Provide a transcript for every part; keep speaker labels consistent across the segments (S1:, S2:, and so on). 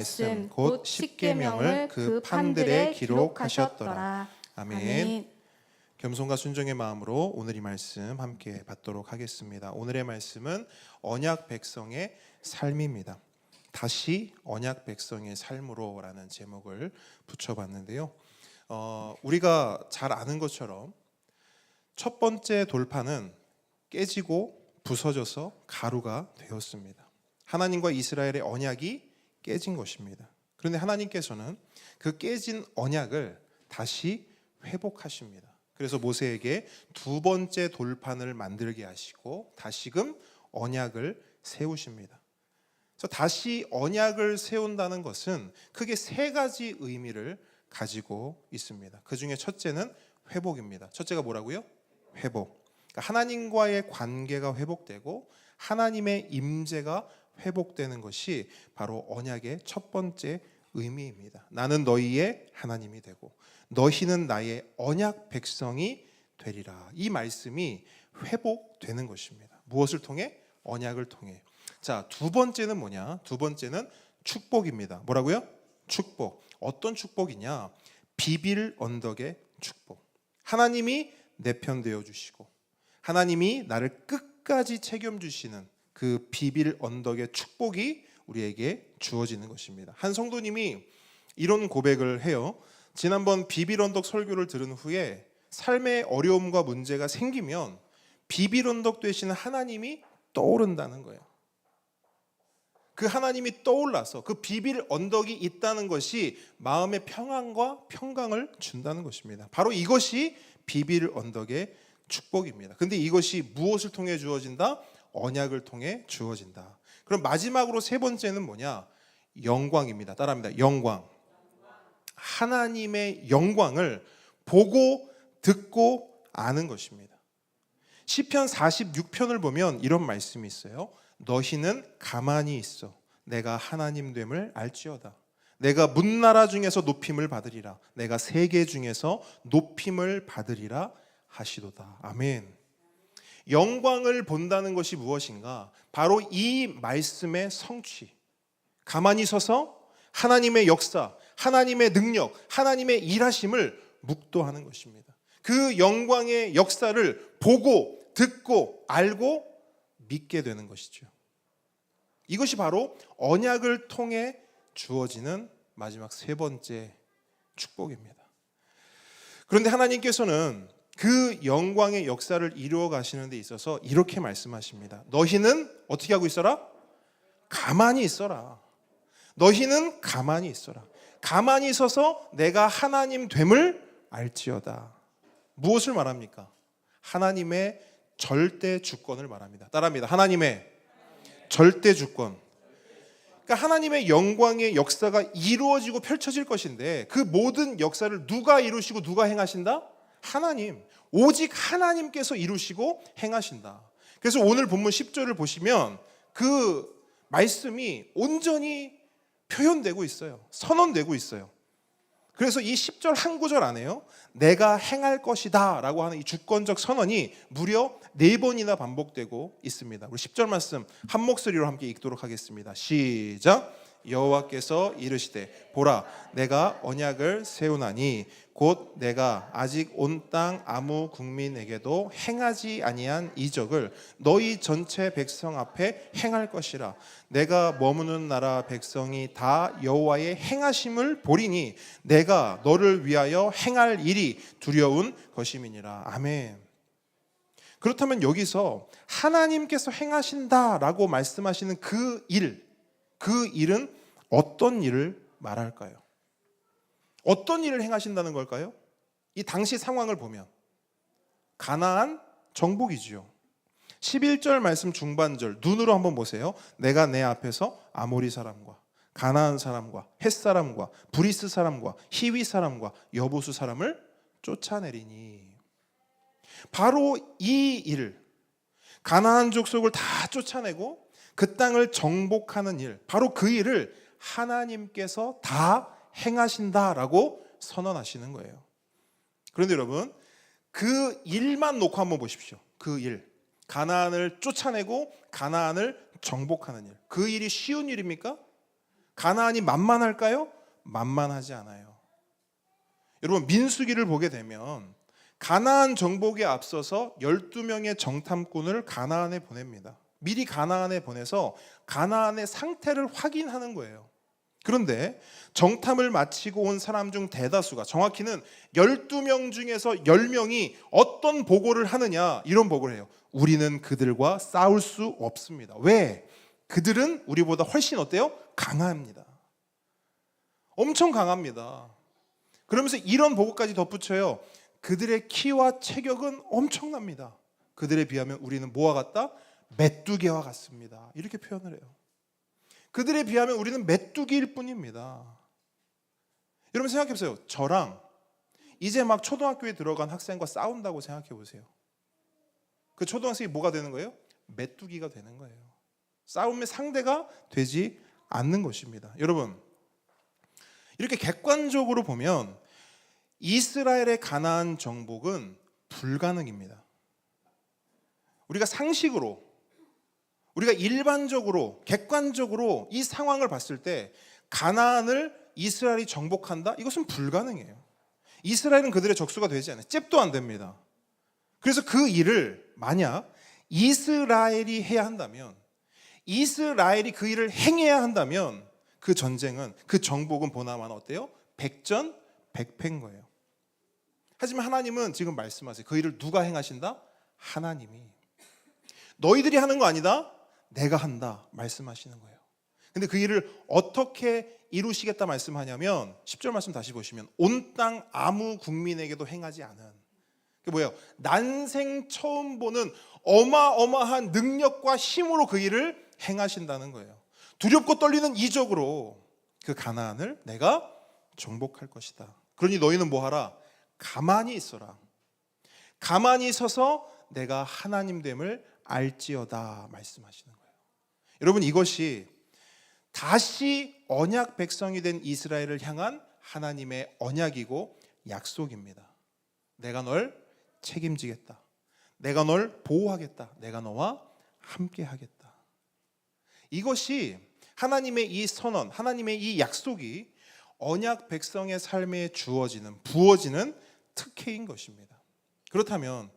S1: 말씀 곧 십계명을 그 판들에 기록하셨더라. 아멘. 겸손과 순종의 마음으로 오늘 이 말씀 함께 받도록 하겠습니다. 오늘의 말씀은 언약 백성의 삶입니다. 다시 언약 백성의 삶으로 라는 제목을 붙여봤는데요. 우리가 잘 아는 것처럼 첫 번째 돌파는 깨지고 부서져서 가루가 되었습니다. 하나님과 이스라엘의 언약이 깨진 것입니다. 그런데 하나님께서는 그 깨진 언약을 다시 회복하십니다. 그래서 모세에게 두 번째 돌판을 만들게 하시고 다시금 언약을 세우십니다. 그래서 다시 언약을 세운다는 것은 크게 세 가지 의미를 가지고 있습니다. 그 중에 첫째는 회복입니다. 첫째가 뭐라고요? 회복. 그러니까 하나님과의 관계가 회복되고 하나님의 임재가 회복되는 것이 바로 언약의 첫 번째 의미입니다. 나는 너희의 하나님이 되고 너희는 나의 언약 백성이 되리라. 이 말씀이 회복되는 것입니다. 무엇을 통해? 언약을 통해. 자, 두 번째는 뭐냐? 두 번째는 축복입니다. 뭐라고요? 축복. 어떤 축복이냐? 비빌 언덕의 축복. 하나님이 내 편 되어 주시고 하나님이 나를 끝까지 책임주시는 그 비빌 언덕의 축복이 우리에게 주어지는 것입니다. 한 성도님이 이런 고백을 해요. 지난번 비빌 언덕 설교를 들은 후에 삶의 어려움과 문제가 생기면 비빌 언덕 되시는 하나님이 떠오른다는 거예요. 그 하나님이 떠올라서 그 비빌 언덕이 있다는 것이 마음의 평안과 평강을 준다는 것입니다. 바로 이것이 비빌 언덕의 축복입니다. 근데 이것이 무엇을 통해 주어진다? 언약을 통해 주어진다. 그럼 마지막으로 세 번째는 뭐냐? 영광입니다. 따라합니다. 영광. 하나님의 영광을 보고 듣고 아는 것입니다. 시편 46편을 보면 이런 말씀이 있어요. 너희는 가만히 있어 내가 하나님 됨을 알지어다. 내가 문나라 중에서 높임을 받으리라. 내가 세계 중에서 높임을 받으리라 하시도다. 아멘. 영광을 본다는 것이 무엇인가? 바로 이 말씀의 성취. 가만히 서서 하나님의 역사, 하나님의 능력, 하나님의 일하심을 묵도하는 것입니다. 그 영광의 역사를 보고 듣고 알고 믿게 되는 것이죠. 이것이 바로 언약을 통해 주어지는 마지막 세 번째 축복입니다. 그런데 하나님께서는 그 영광의 역사를 이루어 가시는 데 있어서 이렇게 말씀하십니다. 너희는 어떻게 하고 있어라? 가만히 있어라. 너희는 가만히 있어라. 가만히 서서 내가 하나님 됨을 알지어다. 무엇을 말합니까? 하나님의 절대 주권을 말합니다. 따라합니다. 하나님의 절대 주권. 그러니까 하나님의 영광의 역사가 이루어지고 펼쳐질 것인데 그 모든 역사를 누가 이루시고 누가 행하신다? 하나님. 오직 하나님께서 이루시고 행하신다. 그래서 오늘 본문 10절을 보시면 그 말씀이 온전히 표현되고 있어요. 선언되고 있어요. 그래서 이 10절 한 구절 안에요. 내가 행할 것이다 라고 하는 이 주권적 선언이 무려 4번이나 반복되고 있습니다. 우리 10절 말씀 한 목소리로 함께 읽도록 하겠습니다. 시작. 여호와께서 이르시되 보라 내가 언약을 세우나니 곧 내가 아직 온 땅 아무 국민에게도 행하지 아니한 이적을 너희 전체 백성 앞에 행할 것이라. 내가 머무는 나라 백성이 다 여호와의 행하심을 보리니 내가 너를 위하여 행할 일이 두려운 것임이니라. 아멘. 그렇다면 여기서 하나님께서 행하신다라고 말씀하시는 그 일은 어떤 일을 말할까요? 어떤 일을 행하신다는 걸까요? 이 당시 상황을 보면 가나안 정복이지요. 11절 말씀 중반절 눈으로 한번 보세요. 내가 내 앞에서 아모리 사람과 가나안 사람과 헷 사람과 브리스 사람과 히위 사람과 여부수 사람을 쫓아내리니. 바로 이 일, 가나안 족속을 다 쫓아내고 그 땅을 정복하는 일, 바로 그 일을 하나님께서 다 행하신다라고 선언하시는 거예요. 그런데 여러분, 그 일만 놓고 한번 보십시오. 그 일, 가나안을 쫓아내고 가나안을 정복하는 일. 그 일이 쉬운 일입니까? 가나안이 만만할까요? 만만하지 않아요. 여러분, 민수기를 보게 되면 가나안 정복에 앞서서 12명의 정탐꾼을 가나안에 보냅니다. 미리 가나안에 보내서 가나안의 상태를 확인하는 거예요. 그런데 정탐을 마치고 온 사람 중 대다수가, 정확히는 12명 중에서 10명이 어떤 보고를 하느냐, 이런 보고를 해요. 우리는 그들과 싸울 수 없습니다. 왜? 그들은 우리보다 훨씬 어때요? 강합니다. 엄청 강합니다. 그러면서 이런 보고까지 덧붙여요. 그들의 키와 체격은 엄청납니다. 그들에 비하면 우리는 뭐와 같다? 메뚜기와 같습니다. 이렇게 표현을 해요. 그들에 비하면 우리는 메뚜기일 뿐입니다. 여러분 생각해 보세요. 저랑 이제 막 초등학교에 들어간 학생과 싸운다고 생각해 보세요. 그 초등학생이 뭐가 되는 거예요? 메뚜기가 되는 거예요. 싸움의 상대가 되지 않는 것입니다. 여러분, 이렇게 객관적으로 보면 이스라엘의 가나안 정복은 불가능입니다. 우리가 상식으로, 우리가 일반적으로, 객관적으로 이 상황을 봤을 때 가나안을 이스라엘이 정복한다? 이것은 불가능해요. 이스라엘은 그들의 적수가 되지 않아요. 잽도 안 됩니다. 그래서 그 일을 만약 이스라엘이 해야 한다면, 이스라엘이 그 일을 행해야 한다면 그 전쟁은, 그 정복은 보나마나 어때요? 백전백패인 거예요. 하지만 하나님은 지금 말씀하세요. 그 일을 누가 행하신다? 하나님이. 너희들이 하는 거 아니다? 내가 한다 말씀하시는 거예요. 근데 그 일을 어떻게 이루시겠다 말씀하냐면 10절 말씀 다시 보시면 온 땅 아무 국민에게도 행하지 않은, 그게 뭐예요? 난생 처음 보는 어마어마한 능력과 힘으로 그 일을 행하신다는 거예요. 두렵고 떨리는 이적으로 그 가나안을 내가 정복할 것이다. 그러니 너희는 뭐하라? 가만히 있어라. 가만히 서서 내가 하나님됨을 알지어다 말씀하시는 거예요. 여러분, 이것이 다시 언약 백성이 된 이스라엘을 향한 하나님의 언약이고 약속입니다. 내가 널 책임지겠다. 내가 널 보호하겠다. 내가 너와 함께 하겠다. 이것이 하나님의 이 선언, 하나님의 이 약속이 언약 백성의 삶에 주어지는, 부어지는 특혜인 것입니다. 그렇다면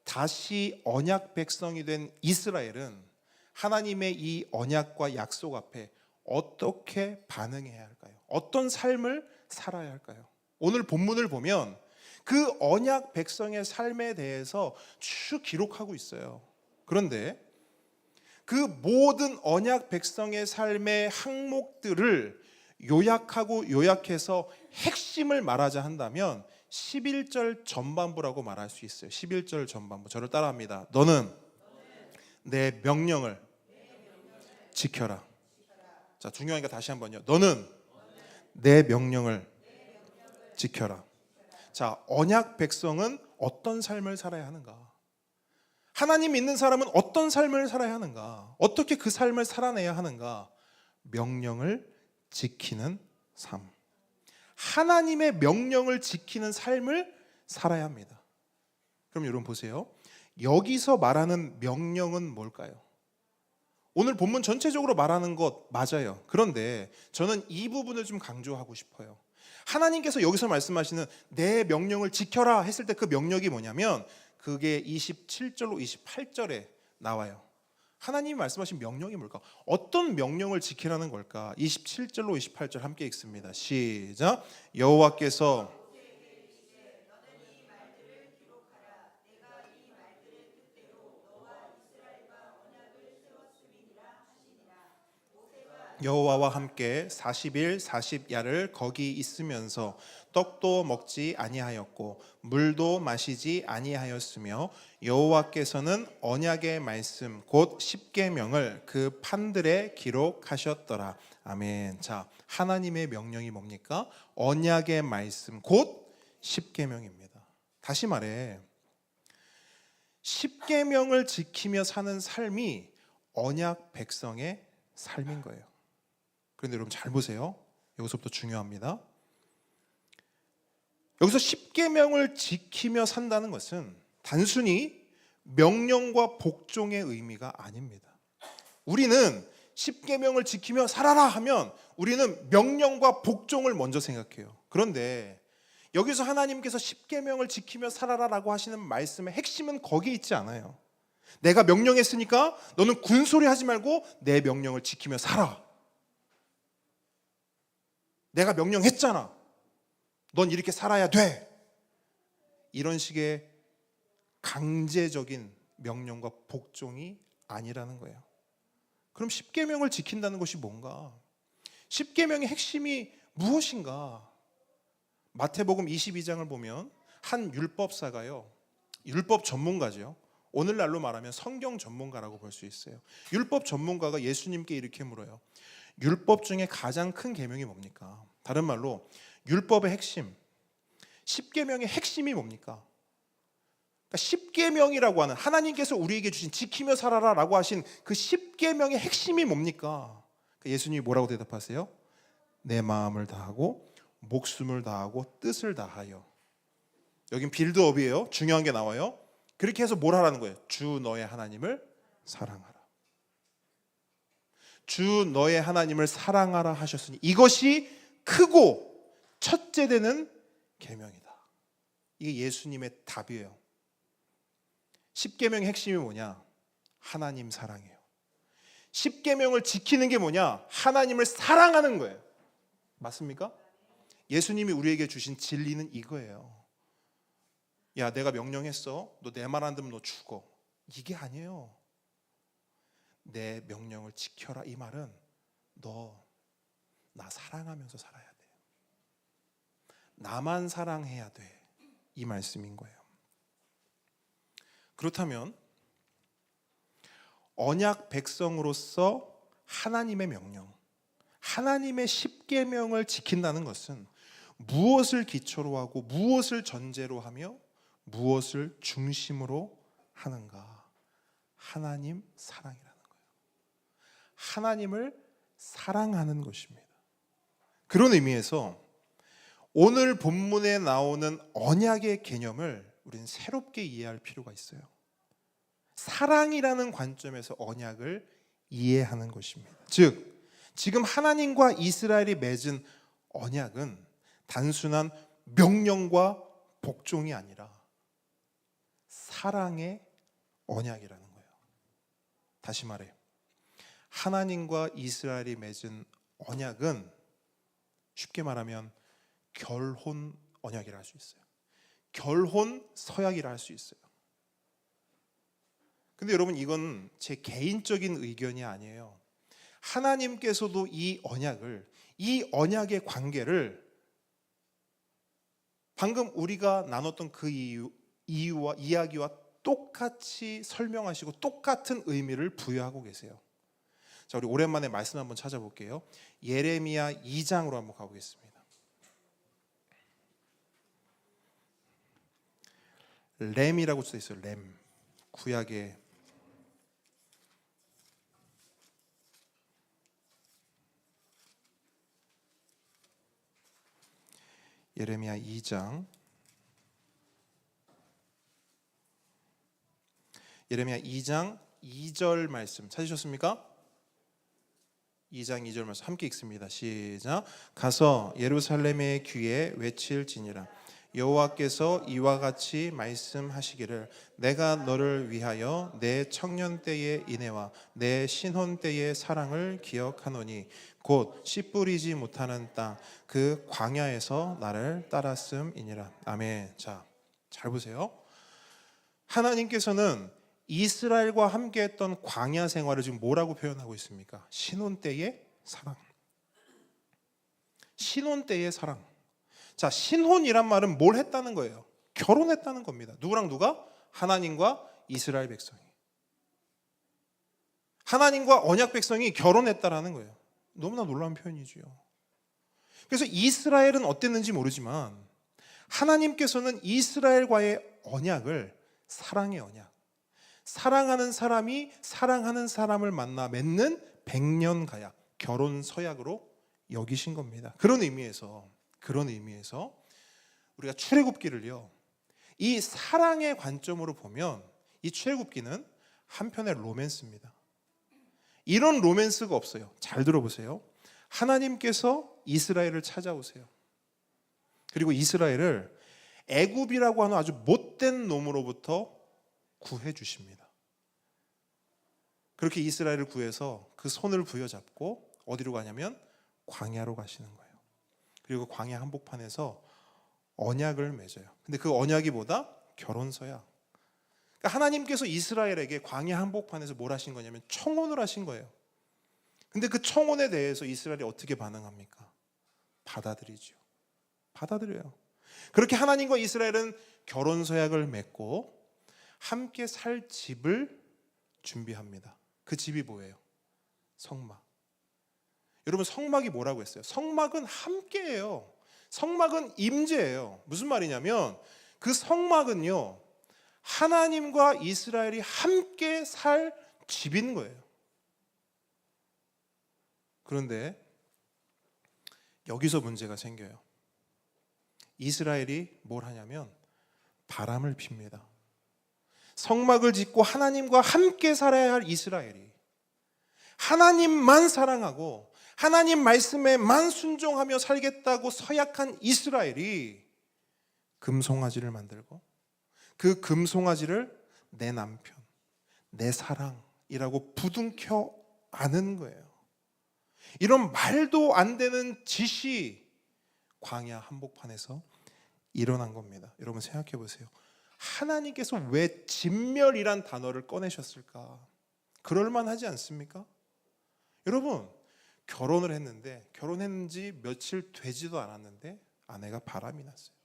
S1: 다시 언약 백성이 된 이스라엘은 하나님의 이 언약과 약속 앞에 어떻게 반응해야 할까요? 어떤 삶을 살아야 할까요? 오늘 본문을 보면 그 언약 백성의 삶에 대해서 쭉 기록하고 있어요. 그런데 그 모든 언약 백성의 삶의 항목들을 요약하고 요약해서 핵심을 말하자 한다면 11절 전반부라고 말할 수 있어요. 11절 전반부. 저를 따라합니다. 너는 내 명령을 지켜라. 자, 중요하니까 다시 한번요. 너는 내 명령을 지켜라. 자, 언약 백성은 어떤 삶을 살아야 하는가? 하나님 믿는 사람은 어떤 삶을 살아야 하는가? 어떻게 그 삶을 살아내야 하는가? 명령을 지키는 삶. 하나님의 명령을 지키는 삶을 살아야 합니다. 그럼 여러분 보세요. 여기서 말하는 명령은 뭘까요? 오늘 본문 전체적으로 말하는 것 맞아요. 그런데 저는 이 부분을 좀 강조하고 싶어요. 하나님께서 여기서 말씀하시는 내 명령을 지켜라 했을 때 그 명령이 뭐냐면 그게 27절로 28절에 나와요. 하나님이 말씀하신 명령이 뭘까? 어떤 명령을 지키라는 걸까? 27절로 28절 함께 읽습니다. 시작. 여호와께서 여호와와 함께 40일 40야를 거기 있으면서 떡도 먹지 아니하였고 물도 마시지 아니하였으며 여호와께서는 언약의 말씀 곧 십계명을 그 판들에 기록하셨더라. 아멘. 자, 하나님의 명령이 뭡니까? 언약의 말씀 곧 십계명입니다. 다시 말해 십계명을 지키며 사는 삶이 언약 백성의 삶인 거예요. 그런데 여러분 잘 보세요. 여기서부터 중요합니다. 여기서 십계명을 지키며 산다는 것은 단순히 명령과 복종의 의미가 아닙니다. 우리는 십계명을 지키며 살아라 하면 우리는 명령과 복종을 먼저 생각해요. 그런데 여기서 하나님께서 십계명을 지키며 살아라라고 하시는 말씀의 핵심은 거기에 있지 않아요. 내가 명령했으니까 너는 군소리 하지 말고 내 명령을 지키며 살아. 내가 명령했잖아. 넌 이렇게 살아야 돼. 이런 식의 강제적인 명령과 복종이 아니라는 거예요. 그럼 십계명을 지킨다는 것이 뭔가? 십계명의 핵심이 무엇인가? 마태복음 22장을 보면 한 율법사가요, 율법 전문가죠. 오늘날로 말하면 성경 전문가라고 볼 수 있어요. 율법 전문가가 예수님께 이렇게 물어요. 율법 중에 가장 큰 계명이 뭡니까? 다른 말로 율법의 핵심, 십계명의 핵심이 뭡니까? 그러니까 십계명이라고 하는 하나님께서 우리에게 주신 지키며 살아라라고 하신 그 십계명의 핵심이 뭡니까? 예수님이 뭐라고 대답하세요? 내 마음을 다하고 목숨을 다하고 뜻을 다하여. 여긴 빌드업이에요. 중요한 게 나와요. 그렇게 해서 뭘 하라는 거예요? 주 너의 하나님을 사랑하라. 주 너의 하나님을 사랑하라 하셨으니 이것이 크고 첫째 되는 계명이다. 이게 예수님의 답이에요. 십계명의 핵심이 뭐냐? 하나님 사랑이에요. 십계명을 지키는 게 뭐냐? 하나님을 사랑하는 거예요. 맞습니까? 예수님이 우리에게 주신 진리는 이거예요. 야, 내가 명령했어. 너 내 말 안 들으면 너 죽어. 이게 아니에요. 내 명령을 지켜라. 이 말은 너 나 사랑하면서 살아야 돼. 나만 사랑해야 돼. 이 말씀인 거예요. 그렇다면 언약 백성으로서 하나님의 명령, 하나님의 십계명을 지킨다는 것은 무엇을 기초로 하고 무엇을 전제로 하며 무엇을 중심으로 하는가? 하나님 사랑이라는 거예요. 하나님을 사랑하는 것입니다. 그런 의미에서 오늘 본문에 나오는 언약의 개념을 우리는 새롭게 이해할 필요가 있어요. 사랑이라는 관점에서 언약을 이해하는 것입니다. 즉, 지금 하나님과 이스라엘이 맺은 언약은 단순한 명령과 복종이 아니라 사랑의 언약이라는 거예요. 다시 말해, 하나님과 이스라엘이 맺은 언약은 쉽게 말하면 결혼 언약이라 할 수 있어요. 결혼 서약이라 할 수 있어요. 근데 여러분, 이건 제 개인적인 의견이 아니에요. 하나님께서도 이 언약의 관계를 방금 우리가 나눴던 그 이유와 이야기와 똑같이 설명하시고 똑같은 의미를 부여하고 계세요. 자, 우리 오랜만에 말씀 한번 찾아볼게요. 예레미야 2장으로 한번 가보겠습니다. 램이라고 써 있어요. 램. 구약의 예레미야 2장. 예레미야 2장 2절 말씀 찾으셨습니까? 2장 2절 말씀 함께 읽습니다. 시작. 가서 예루살렘의 귀에 외칠지니라. 여호와께서 이와 같이 말씀하시기를 내가 너를 위하여 내 청년 때의 인애와 내 신혼 때의 사랑을 기억하노니 곧 씨 뿌리지 못하는 땅 그 광야에서 나를 따랐음이니라. 아멘. 자, 잘 보세요. 하나님께서는 이스라엘과 함께했던 광야 생활을 지금 뭐라고 표현하고 있습니까? 신혼 때의 사랑. 신혼 때의 사랑. 자, 신혼이란 말은 뭘 했다는 거예요? 결혼했다는 겁니다. 누구랑 누가? 하나님과 이스라엘 백성이. 하나님과 언약 백성이 결혼했다라는 거예요. 너무나 놀라운 표현이지요. 그래서 이스라엘은 어땠는지 모르지만 하나님께서는 이스라엘과의 언약을 사랑의 언약, 사랑하는 사람이 사랑하는 사람을 만나 맺는 백년가약, 결혼 서약으로 여기신 겁니다. 그런 의미에서 우리가 출애굽기를요, 이 사랑의 관점으로 보면 이 출애굽기는 한편의 로맨스입니다. 이런 로맨스가 없어요. 잘 들어보세요. 하나님께서 이스라엘을 찾아오세요. 그리고 이스라엘을 애굽이라고 하는 아주 못된 놈으로부터 구해 주십니다. 그렇게 이스라엘을 구해서 그 손을 부여잡고 어디로 가냐면 광야로 가시는 거예요. 그리고 광야 한복판에서 언약을 맺어요. 근데 그 언약이 뭐다? 결혼서야. 그러니까 하나님께서 이스라엘에게 광야 한복판에서 뭘 하신 거냐면 청혼을 하신 거예요. 근데 그 청혼에 대해서 이스라엘이 어떻게 반응합니까? 받아들이죠. 받아들여요. 그렇게 하나님과 이스라엘은 결혼서약을 맺고 함께 살 집을 준비합니다. 그 집이 뭐예요? 성막. 여러분, 성막이 뭐라고 했어요? 성막은 함께예요. 성막은 임재예요. 무슨 말이냐면 그 성막은요, 하나님과 이스라엘이 함께 살 집인 거예요. 그런데 여기서 문제가 생겨요. 이스라엘이 뭘 하냐면 바람을 핍니다. 성막을 짓고 하나님과 함께 살아야 할 이스라엘이 하나님만 사랑하고 하나님 말씀에만 순종하며 살겠다고 서약한 이스라엘이 금송아지를 만들고 그 금송아지를 내 남편, 내 사랑이라고 부둥켜 안은 거예요. 이런 말도 안 되는 짓이 광야 한복판에서 일어난 겁니다. 여러분 생각해 보세요. 하나님께서 왜 진멸이란 단어를 꺼내셨을까? 그럴만하지 않습니까? 여러분, 결혼을 했는데 결혼했는지 며칠 되지도 않았는데 아내가 바람이 났어요.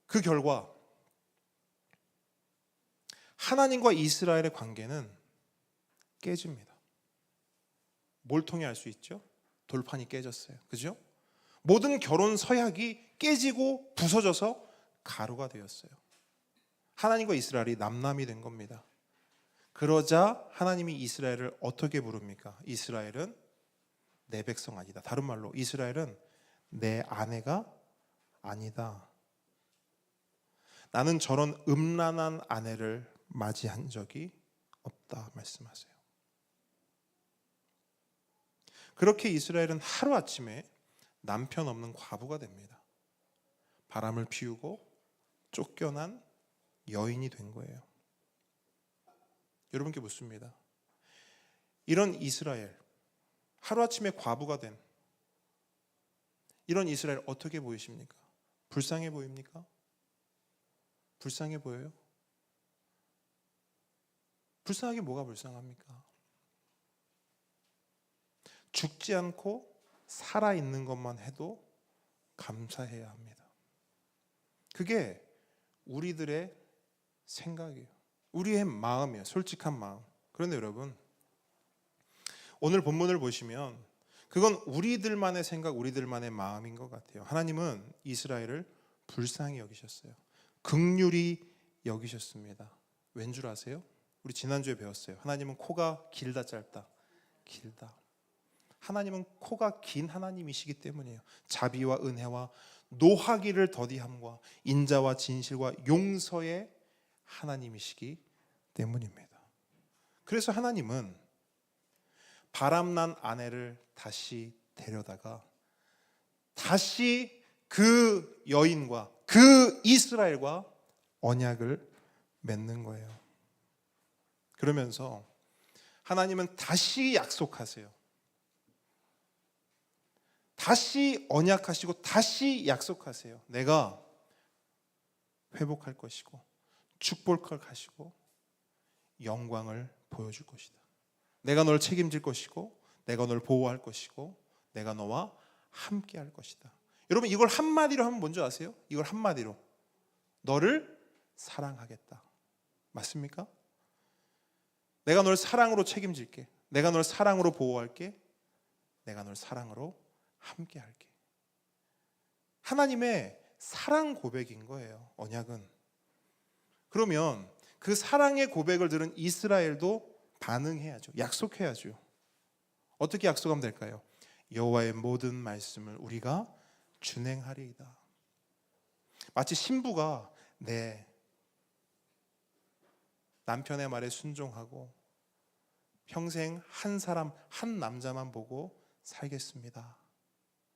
S1: 그 결과 하나님과 이스라엘의 관계는 깨집니다. 뭘 통해 알 수 있죠? 돌판이 깨졌어요. 그죠? 모든 결혼 서약이 깨지고 부서져서 가루가 되었어요. 하나님과 이스라엘이 남남이 된 겁니다. 그러자 하나님이 이스라엘을 어떻게 부릅니까? 이스라엘은 내 백성 아니다. 다른 말로 이스라엘은 내 아내가 아니다. 나는 저런 음란한 아내를 맞이한 적이 없다 말씀하세요. 그렇게 이스라엘은 하루아침에 남편 없는 과부가 됩니다. 바람을 피우고 쫓겨난 여인이 된 거예요. 여러분께 묻습니다. 이런 이스라엘, 하루아침에 과부가 된 이런 이스라엘 어떻게 보이십니까? 불쌍해 보입니까? 불쌍해 보여요? 불쌍하게 뭐가 불쌍합니까? 죽지 않고 살아있는 것만 해도 감사해야 합니다. 그게 우리들의 생각이에요. 우리의 마음이에요. 솔직한 마음. 그런데 여러분, 오늘 본문을 보시면 그건 우리들만의 생각, 우리들만의 마음인 것 같아요. 하나님은 이스라엘을 불쌍히 여기셨어요. 긍휼히 여기셨습니다. 왠 줄 아세요? 우리 지난주에 배웠어요. 하나님은 코가 길다 짧다? 길다. 하나님은 코가 긴 하나님이시기 때문이에요. 자비와 은혜와 노하기를 더디함과 인자와 진실과 용서의 하나님이시기 때문입니다. 그래서 하나님은 바람난 아내를 다시 데려다가 다시 그 여인과 그 이스라엘과 언약을 맺는 거예요. 그러면서 하나님은 다시 약속하세요. 다시 언약하시고 다시 약속하세요. 내가 회복할 것이고 축복할 것이고 영광을 보여줄 것이다. 내가 널 책임질 것이고 내가 널 보호할 것이고 내가 너와 함께 할 것이다. 여러분, 이걸 한마디로 하면 뭔지 아세요? 이걸 한마디로 너를 사랑하겠다. 맞습니까? 내가 널 사랑으로 책임질게. 내가 널 사랑으로 보호할게. 내가 널 사랑으로 함께 할게. 하나님의 사랑 고백인 거예요, 언약은. 그러면 그 사랑의 고백을 들은 이스라엘도 반응해야죠. 약속해야죠. 어떻게 약속하면 될까요? 여호와의 모든 말씀을 우리가 준행하리이다. 마치 신부가 내 남편의 말에 순종하고 평생 한 사람, 한 남자만 보고 살겠습니다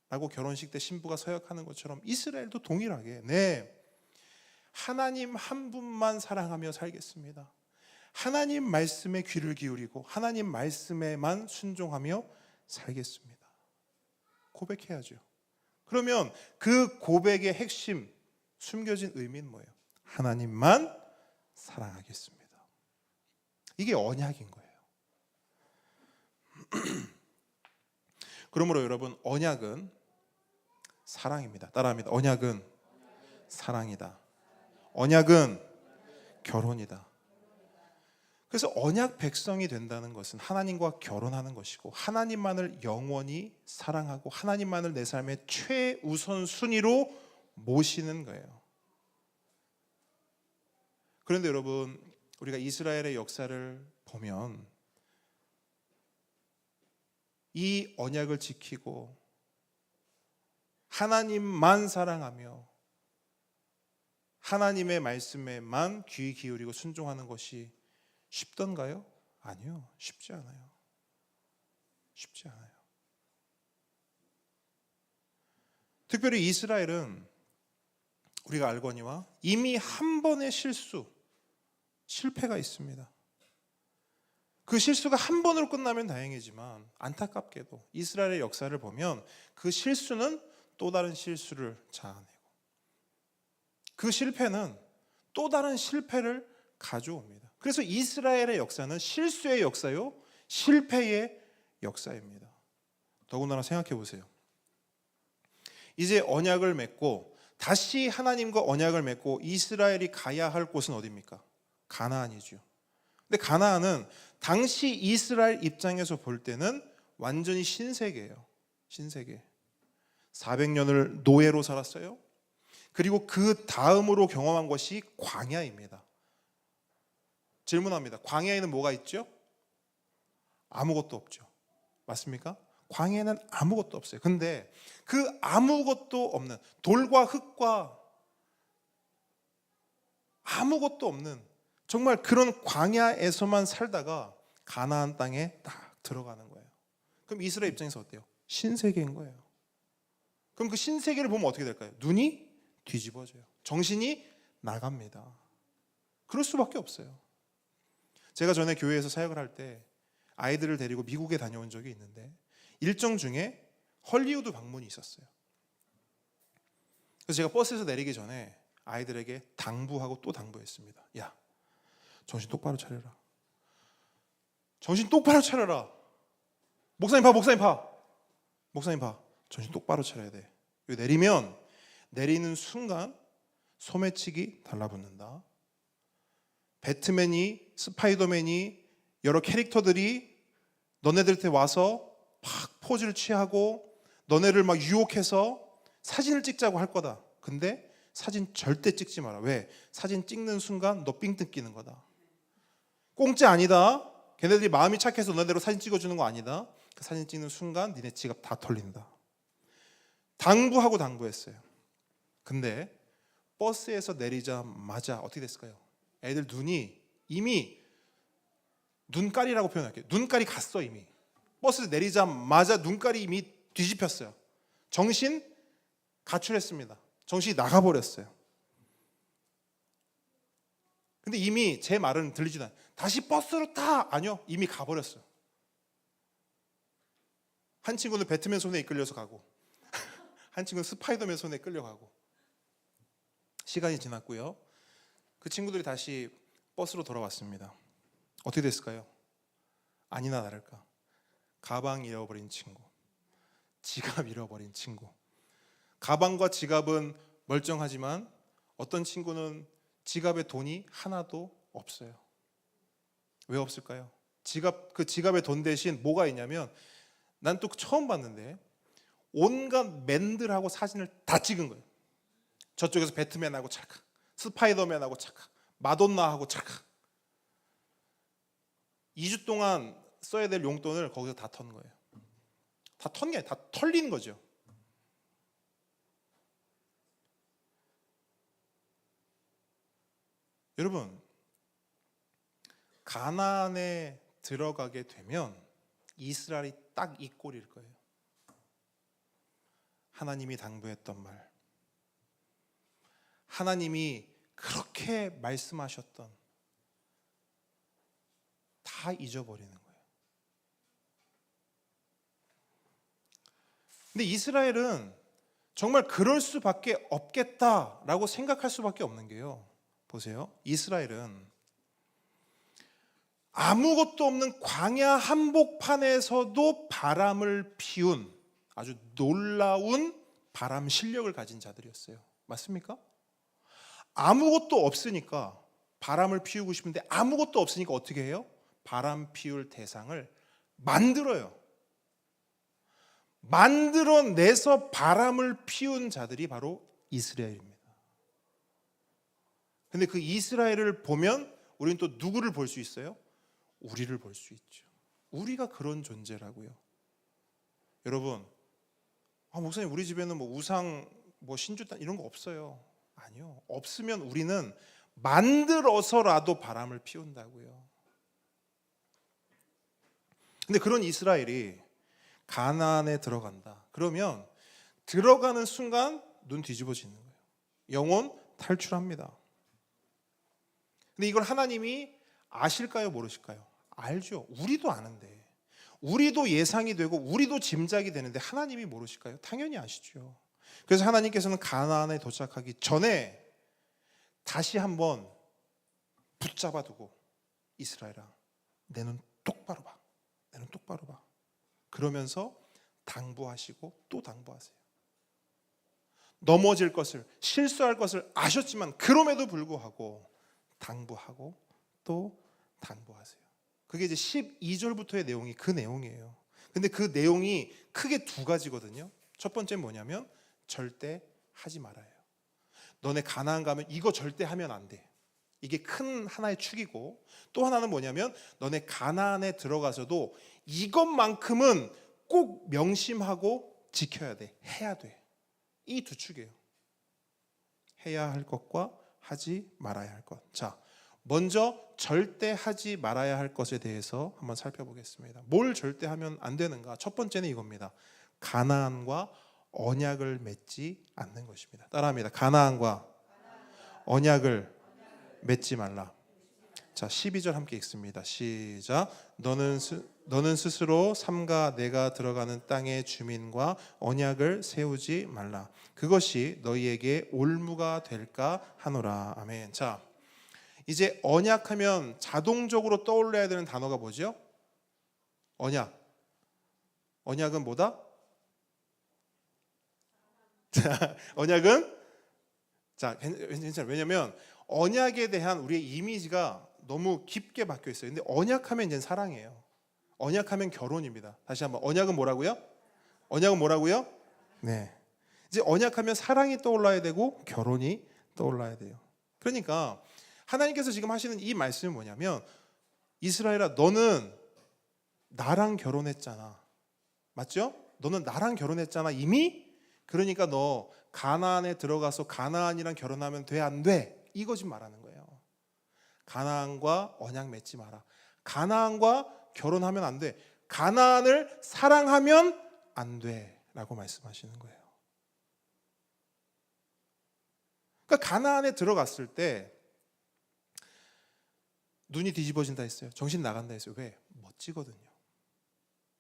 S1: 라고 결혼식 때 신부가 서약하는 것처럼 이스라엘도 동일하게 네, 하나님 한 분만 사랑하며 살겠습니다. 하나님 말씀에 귀를 기울이고 하나님 말씀에만 순종하며 살겠습니다. 고백해야죠. 그러면 그 고백의 핵심, 숨겨진 의미는 뭐예요? 하나님만 사랑하겠습니다. 이게 언약인 거예요. 그러므로 여러분, 언약은 사랑입니다. 따라합니다. 언약은 사랑이다. 언약은 결혼이다. 그래서 언약 백성이 된다는 것은 하나님과 결혼하는 것이고 하나님만을 영원히 사랑하고 하나님만을 내 삶의 최우선 순위로 모시는 거예요. 그런데 여러분, 우리가 이스라엘의 역사를 보면 이 언약을 지키고 하나님만 사랑하며 하나님의 말씀에만 귀 기울이고 순종하는 것이 쉽던가요? 아니요, 쉽지 않아요. 쉽지 않아요. 특별히 이스라엘은 우리가 알거니와 이미 한 번의 실패가 있습니다. 그 실수가 한 번으로 끝나면 다행이지만 안타깝게도 이스라엘의 역사를 보면 그 실수는 또 다른 실수를 자아내고 그 실패는 또 다른 실패를 가져옵니다. 그래서 이스라엘의 역사는 실수의 역사요, 실패의 역사입니다. 더군다나 생각해 보세요. 이제 언약을 맺고 다시 하나님과 언약을 맺고 이스라엘이 가야 할 곳은 어디입니까? 가나안이죠. 근데 가나안은 당시 이스라엘 입장에서 볼 때는 완전히 신세계예요. 신세계. 400년을 노예로 살았어요. 그리고 그 다음으로 경험한 것이 광야입니다. 질문합니다. 광야에는 뭐가 있죠? 아무것도 없죠. 맞습니까? 광야에는 아무것도 없어요. 근데 그 아무것도 없는 돌과 흙과 아무것도 없는 정말 그런 광야에서만 살다가 가나안 땅에 딱 들어가는 거예요. 그럼 이스라엘 입장에서 어때요? 신세계인 거예요. 그럼 그 신세계를 보면 어떻게 될까요? 눈이 뒤집어져요. 정신이 나갑니다. 그럴 수밖에 없어요. 제가 전에 교회에서 사역을 할 때 아이들을 데리고 미국에 다녀온 적이 있는데 일정 중에 헐리우드 방문이 있었어요. 그래서 제가 버스에서 내리기 전에 아이들에게 당부하고 또 당부했습니다. 야, 정신 똑바로 차려라. 정신 똑바로 차려라. 목사님 봐, 목사님 봐. 목사님 봐. 정신 똑바로 차려야 돼. 내리면 내리는 순간 소매치기 달라붙는다. 배트맨이, 스파이더맨이, 여러 캐릭터들이 너네들한테 와서 막 포즈를 취하고 너네를 막 유혹해서 사진을 찍자고 할 거다. 근데 사진 절대 찍지 마라. 왜? 사진 찍는 순간 너 삥 뜯기는 거다. 공짜 아니다. 걔네들이 마음이 착해서 너네대로 사진 찍어주는 거 아니다. 그 사진 찍는 순간 니네 지갑 다 털린다. 당부하고 당부했어요. 근데 버스에서 내리자마자 어떻게 됐을까요? 애들 눈이 이미 눈깔이라고 표현할게요. 눈깔이 갔어 이미. 버스 내리자마자 눈깔이 이미 뒤집혔어요. 정신 가출했습니다. 정신이 나가버렸어요. 근데 이미 제 말은 들리지도 않아요. 다시 버스로 타! 아니요, 이미 가버렸어요. 한 친구는 배트맨 손에 이끌려서 가고 한 친구는 스파이더맨 손에 끌려가고 시간이 지났고요. 그 친구들이 다시 버스로 돌아왔습니다. 어떻게 됐을까요? 아니나 다를까 가방 잃어버린 친구, 지갑 잃어버린 친구. 가방과 지갑은 멀쩡하지만 어떤 친구는 지갑에 돈이 하나도 없어요. 왜 없을까요? 그 지갑에 돈 대신 뭐가 있냐면 난 또 처음 봤는데 온갖 맨들하고 사진을 다 찍은 거예요. 저쪽에서 배트맨하고 찰칵, 스파이더맨하고 찰칵, 마돈나하고 찰칵. 2주 동안 써야 될 용돈을 거기서 다 턴 거예요. 다 턴 게 아니라 다 털린 거죠. 여러분, 가나안에 들어가게 되면 이스라엘이 딱 이 꼴일 거예요. 하나님이 당부했던 말, 하나님이 그렇게 말씀하셨던 다 잊어버리는 거예요. 근데 이스라엘은 정말 그럴 수밖에 없겠다라고 생각할 수밖에 없는 게요. 보세요. 이스라엘은 아무것도 없는 광야 한복판에서도 바람을 피운 아주 놀라운 바람 실력을 가진 자들이었어요. 맞습니까? 아무것도 없으니까 바람을 피우고 싶은데 아무것도 없으니까 어떻게 해요? 바람 피울 대상을 만들어요. 만들어내서 바람을 피운 자들이 바로 이스라엘입니다. 근데 그 이스라엘을 보면 우리는 또 누구를 볼 수 있어요? 우리를 볼 수 있죠. 우리가 그런 존재라고요. 여러분, 목사님 우리 집에는 뭐 우상, 뭐 신주단 이런 거 없어요. 아니요. 없으면 우리는 만들어서라도 바람을 피운다고요. 근데 그런 이스라엘이 가나안에 들어간다. 그러면 들어가는 순간 눈 뒤집어지는 거예요. 영혼 탈출합니다. 근데 이걸 하나님이 아실까요? 모르실까요? 알죠. 우리도 아는데, 우리도 예상이 되고 우리도 짐작이 되는데 하나님이 모르실까요? 당연히 아시죠. 그래서 하나님께서는 가나안에 도착하기 전에 다시 한번 붙잡아 두고, 이스라엘아, 내 눈 똑바로 봐. 내 눈 똑바로 봐. 그러면서 당부하시고 또 당부하세요. 넘어질 것을, 실수할 것을 아셨지만 그럼에도 불구하고 당부하고 또 당부하세요. 그게 이제 12절부터의 내용이 그 내용이에요. 근데 그 내용이 크게 두 가지거든요. 첫 번째는 뭐냐면 절대 하지 말아요. 너네 가나안 가면 이거 절대 하면 안 돼. 이게 큰 하나의 축이고, 또 하나는 뭐냐면 너네 가나안에 들어가서도 이것만큼은 꼭 명심하고 지켜야 돼. 해야 돼. 이 두 축이에요. 해야 할 것과 하지 말아야 할 것. 자, 먼저 절대 하지 말아야 할 것에 대해서 한번 살펴보겠습니다. 뭘 절대 하면 안 되는가? 첫 번째는 이겁니다. 가나안과 언약을 맺지 않는 것입니다. 따라합니다. 가나안과 언약을 맺지 말라. 자, 12절 함께 읽습니다. 시작. 너는 스스로 삼가 내가 들어가는 땅의 주민과 언약을 세우지 말라. 그것이 너희에게 올무가 될까 하노라. 아멘. 자, 이제 언약하면 자동적으로 떠올려야 되는 단어가 뭐죠? 언약. 언약은 뭐다? 자, 언약은, 자, 괜찮아요. 왜냐면 언약에 대한 우리의 이미지가 너무 깊게 박혀 있어요. 근데 언약하면 이제 사랑이에요. 언약하면 결혼입니다. 다시 한번, 언약은 뭐라고요? 언약은 뭐라고요? 네. 이제 언약하면 사랑이 떠올라야 되고 결혼이 떠올라야 돼요. 그러니까 하나님께서 지금 하시는 이 말씀은 뭐냐면, 이스라엘아, 너는 나랑 결혼했잖아. 맞죠? 너는 나랑 결혼했잖아 이미. 그러니까 너 가나안에 들어가서 가나안이랑 결혼하면 돼, 안 돼? 이거 지금 말하는 거예요. 가나안과 언약 맺지 마라. 가나안과 결혼하면 안 돼. 가나안을 사랑하면 안 돼라고 말씀하시는 거예요. 그러니까 가나안에 들어갔을 때 눈이 뒤집어진다 했어요. 정신 나간다 했어요. 왜? 멋지거든요.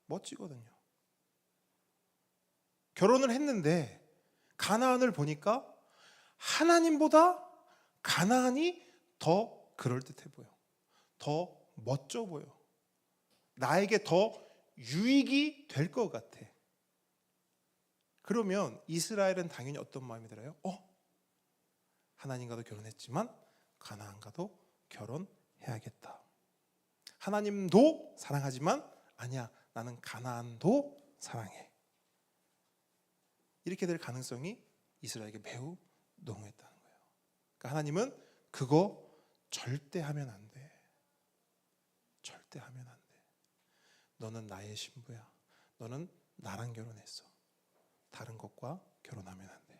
S1: 멋지거든요. 결혼을 했는데 가나안을 보니까 하나님보다 가나안이 더 그럴듯해 보여. 더 멋져 보여. 나에게 더 유익이 될 것 같아. 그러면 이스라엘은 당연히 어떤 마음이 들어요? 하나님과도 결혼했지만 가나안과도 결혼해야겠다. 하나님도 사랑하지만 아니야, 나는 가나안도 사랑해. 이렇게 될 가능성이 이스라엘에게 매우 농후했다는 거예요. 그러니까 하나님은 그거 절대 하면 안 돼. 절대 하면 안 돼. 너는 나의 신부야. 너는 나랑 결혼했어. 다른 것과 결혼하면 안 돼.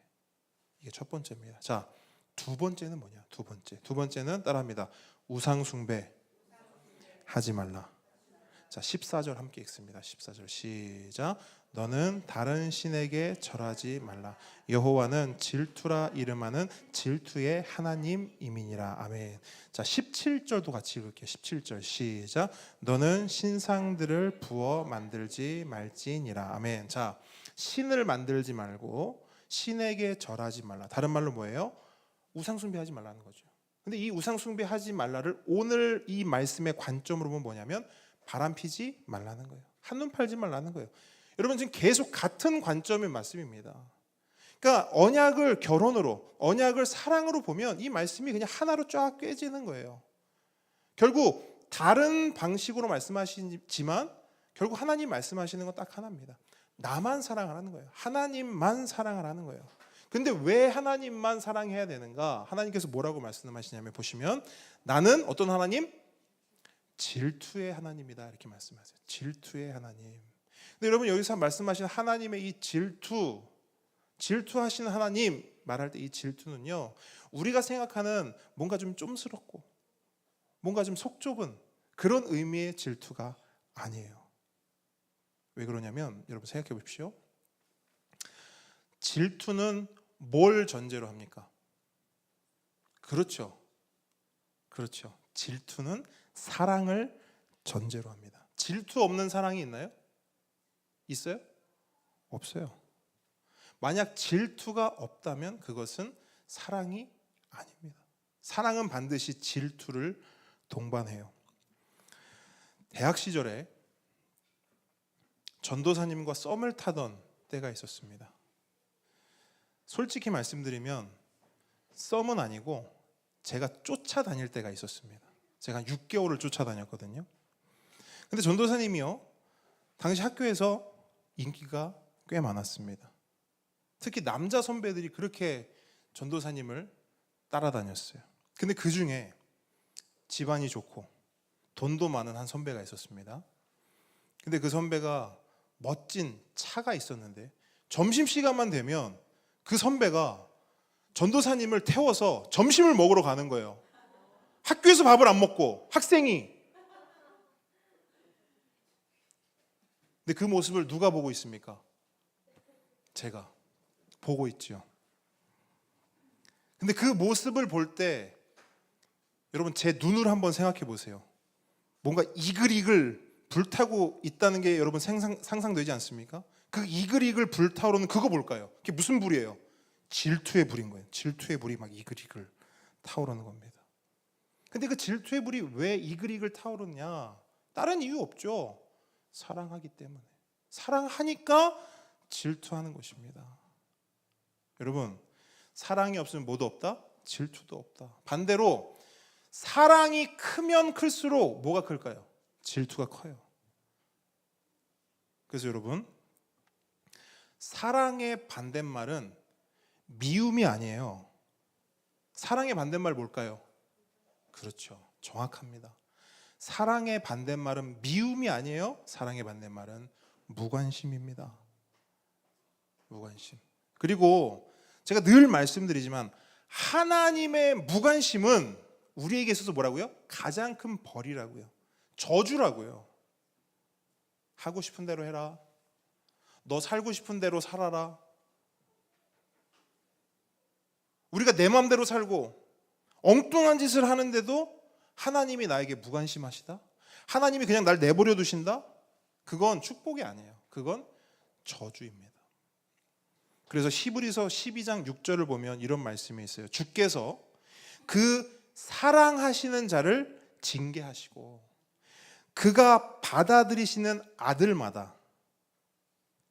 S1: 이게 첫 번째입니다. 자, 두 번째는 뭐냐? 두 번째는 따라합니다. 우상 숭배. 하지 말라. 자, 14절 함께 읽습니다. 14절 시작. 너는 다른 신에게 절하지 말라. 여호와는 질투라 이름하는 질투의 하나님이니라. 아멘. 자, 17절도 같이 읽을게요. 17절 시작. 너는 신상들을 부어 만들지 말지니라. 아멘. 자, 신을 만들지 말고 신에게 절하지 말라. 다른 말로 뭐예요? 우상 숭배하지 말라는 거죠. 근데 이 우상 숭배하지 말라를 오늘 이 말씀의 관점으로 보면 뭐냐면 바람 피지 말라는 거예요. 한눈 팔지 말라는 거예요. 여러분 지금 계속 같은 관점의 말씀입니다. 그러니까 언약을 결혼으로, 언약을 사랑으로 보면 이 말씀이 그냥 하나로 쫙 꿰지는 거예요. 결국 다른 방식으로 말씀하시지만 결국 하나님 말씀하시는 건 딱 하나입니다. 나만 사랑하라는 거예요. 하나님만 사랑하라는 거예요. 근데 왜 하나님만 사랑해야 되는가? 하나님께서 뭐라고 말씀하시냐면 보시면 나는 어떤 하나님? 질투의 하나님이다 이렇게 말씀하세요. 질투의 하나님. 근데 여러분 여기서 말씀하신 하나님의 이 질투하시는 하나님 말할 때 이 질투는요, 우리가 생각하는 뭔가 좀 쫌스럽고 뭔가 좀 속 좁은 그런 의미의 질투가 아니에요. 왜 그러냐면 여러분 생각해 보십시오. 질투는 뭘 전제로 합니까? 그렇죠. 질투는 사랑을 전제로 합니다. 질투 없는 사랑이 있나요? 있어요? 없어요. 만약 질투가 없다면 그것은 사랑이 아닙니다. 사랑은 반드시 질투를 동반해요. 대학 시절에 전도사님과 썸을 타던 때가 있었습니다. 솔직히 말씀드리면 썸은 아니고 제가 쫓아다닐 때가 있었습니다. 제가 한 6개월을 쫓아다녔거든요. 근데 전도사님이요, 당시 학교에서 인기가 꽤 많았습니다. 특히 남자 선배들이 그렇게 전도사님을 따라다녔어요. 근데 그 중에 집안이 좋고 돈도 많은 한 선배가 있었습니다. 근데 그 선배가 멋진 차가 있었는데 점심시간만 되면 그 선배가 전도사님을 태워서 점심을 먹으러 가는 거예요. 학교에서 밥을 안 먹고 학생이. 근데 그 모습을 누가 보고 있습니까? 제가 보고 있죠. 근데 그 모습을 볼 때 여러분 제 눈으로 한번 생각해 보세요. 뭔가 이글이글 불타고 있다는 게 여러분 상상되지 않습니까? 그 이글이글 불타오르는 그거 뭘까요? 그게 무슨 불이에요? 질투의 불인 거예요. 질투의 불이 막 이글이글 타오르는 겁니다. 근데 그 질투의 불이 왜 이글이글 타오르냐? 다른 이유 없죠. 사랑하기 때문에. 사랑하니까 질투하는 것입니다. 여러분, 사랑이 없으면 뭐도 없다? 질투도 없다. 반대로 사랑이 크면 클수록 뭐가 클까요? 질투가 커요. 그래서 여러분, 사랑의 반대말은 미움이 아니에요. 사랑의 반대말 뭘까요? 그렇죠. 정확합니다. 사랑의 반대말은 미움이 아니에요. 사랑의 반대말은 무관심입니다. 무관심. 그리고 제가 늘 말씀드리지만 하나님의 무관심은 우리에게 있어서 뭐라고요? 가장 큰 벌이라고요. 저주라고요. 하고 싶은 대로 해라. 너 살고 싶은 대로 살아라. 우리가 내 마음대로 살고 엉뚱한 짓을 하는데도 하나님이 나에게 무관심하시다? 하나님이 그냥 날 내버려 두신다? 그건 축복이 아니에요. 그건 저주입니다. 그래서 히브리서 12장 6절을 보면 이런 말씀이 있어요. 주께서 그 사랑하시는 자를 징계하시고 그가 받아들이시는 아들마다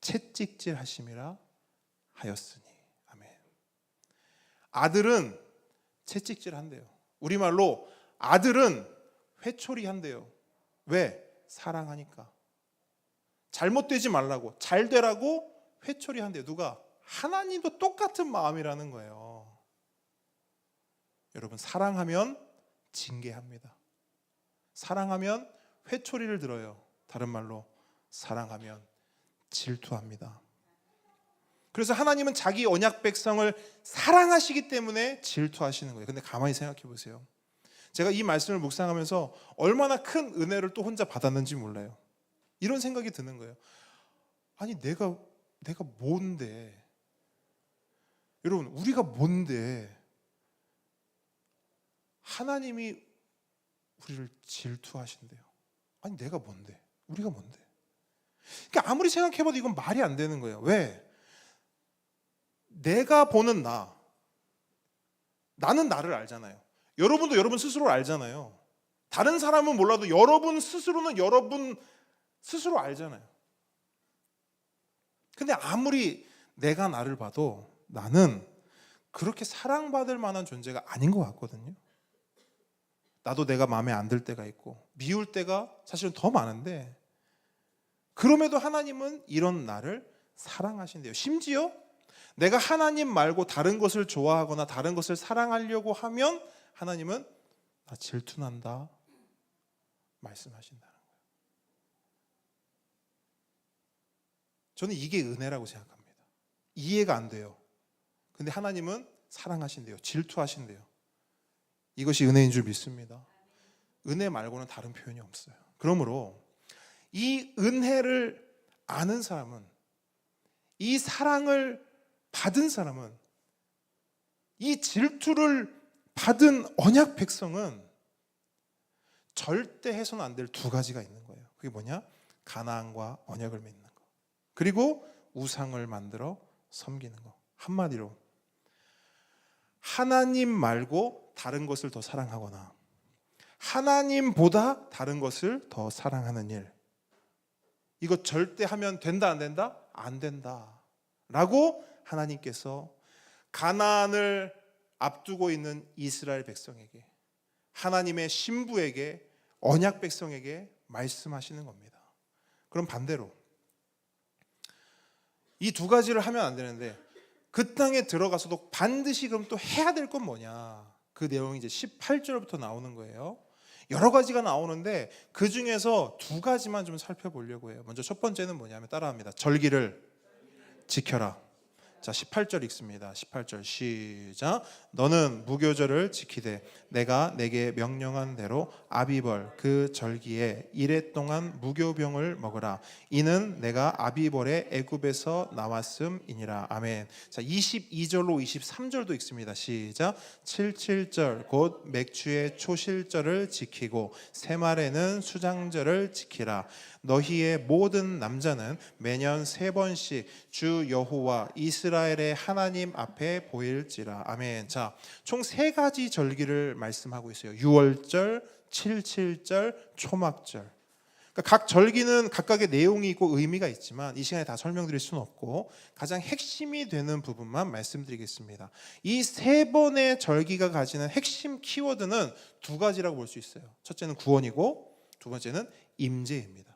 S1: 채찍질 하심이라 하였으니. 아멘. 아들은 채찍질 한대요. 우리말로 아들은 회초리 한대요. 왜? 사랑하니까. 잘못되지 말라고, 잘 되라고 회초리 한대요. 누가? 하나님도 똑같은 마음이라는 거예요. 여러분, 사랑하면 징계합니다. 사랑하면 회초리를 들어요. 다른 말로 사랑하면 질투합니다. 그래서 하나님은 자기 언약 백성을 사랑하시기 때문에 질투하시는 거예요. 근데 가만히 생각해 보세요. 제가 이 말씀을 묵상하면서 얼마나 큰 은혜를 또 혼자 받았는지 몰라요. 이런 생각이 드는 거예요. 아니 내가 뭔데? 여러분, 우리가 뭔데 하나님이 우리를 질투하신대요? 아니 내가 뭔데? 우리가 뭔데? 그러니까 아무리 생각해봐도 이건 말이 안 되는 거예요. 왜? 내가 보는 나는 나를 알잖아요. 여러분도 여러분 스스로를 알잖아요. 다른 사람은 몰라도 여러분 스스로는 여러분 스스로 알잖아요. 근데 아무리 내가 나를 봐도 나는 그렇게 사랑받을 만한 존재가 아닌 것 같거든요. 나도 내가 마음에 안 들 때가 있고 미울 때가 사실은 더 많은데, 그럼에도 하나님은 이런 나를 사랑하신대요. 심지어 내가 하나님 말고 다른 것을 좋아하거나 다른 것을 사랑하려고 하면 하나님은 나 질투난다 말씀하신다는 거예요. 저는 이게 은혜라고 생각합니다. 이해가 안 돼요. 근데 하나님은 사랑하신대요. 질투하신대요. 이것이 은혜인 줄 믿습니다. 은혜 말고는 다른 표현이 없어요. 그러므로 이 은혜를 아는 사람은, 이 사랑을 받은 사람은, 이 질투를 받은 언약 백성은 절대 해서는 안 될 두 가지가 있는 거예요. 그게 뭐냐? 가나안과 언약을 맺는 거, 그리고 우상을 만들어 섬기는 거. 한마디로 하나님 말고 다른 것을 더 사랑하거나 하나님보다 다른 것을 더 사랑하는 일, 이거 절대 하면 된다 안 된다? 안 된다 라고 하나님께서 가나안을 앞두고 있는 이스라엘 백성에게, 하나님의 신부에게, 언약 백성에게 말씀하시는 겁니다. 그럼 반대로 이 두 가지를 하면 안 되는데 그 땅에 들어가서도 반드시 그럼 또 해야 될 건 뭐냐? 그 내용이 이제 18절부터 나오는 거예요. 여러 가지가 나오는데 그 중에서 두 가지만 좀 살펴보려고 해요. 먼저 첫 번째는 뭐냐면 따라합니다. 절기를 지켜라. 자, 18절 읽습니다. 18절 시작. 너는 무교절을 지키되 내가 내게 명령한 대로 아비벌 그 절기에 이레 동안 무교병을 먹으라. 이는 내가 아비벌의 애굽에서 나왔음이니라. 아멘. 자, 22절로 23절도 읽습니다. 시작. 77절 곧 맥주의 초실절을 지키고 새말에는 수장절을 지키라. 너희의 모든 남자는 매년 3번씩 주 여호와 이스라엘의 하나님 앞에 보일지라. 아멘. 자, 총 3가지 절기를 말씀하고 있어요. 유월절, 77절, 초막절. 그러니까 각 절기는 각각의 내용이 있고 의미가 있지만 이 시간에 다 설명드릴 수는 없고 가장 핵심이 되는 부분만 말씀드리겠습니다. 이 3번의 절기가 가지는 핵심 키워드는 2가지라고 볼 수 있어요. 첫째는 구원이고 두 번째는 임재입니다.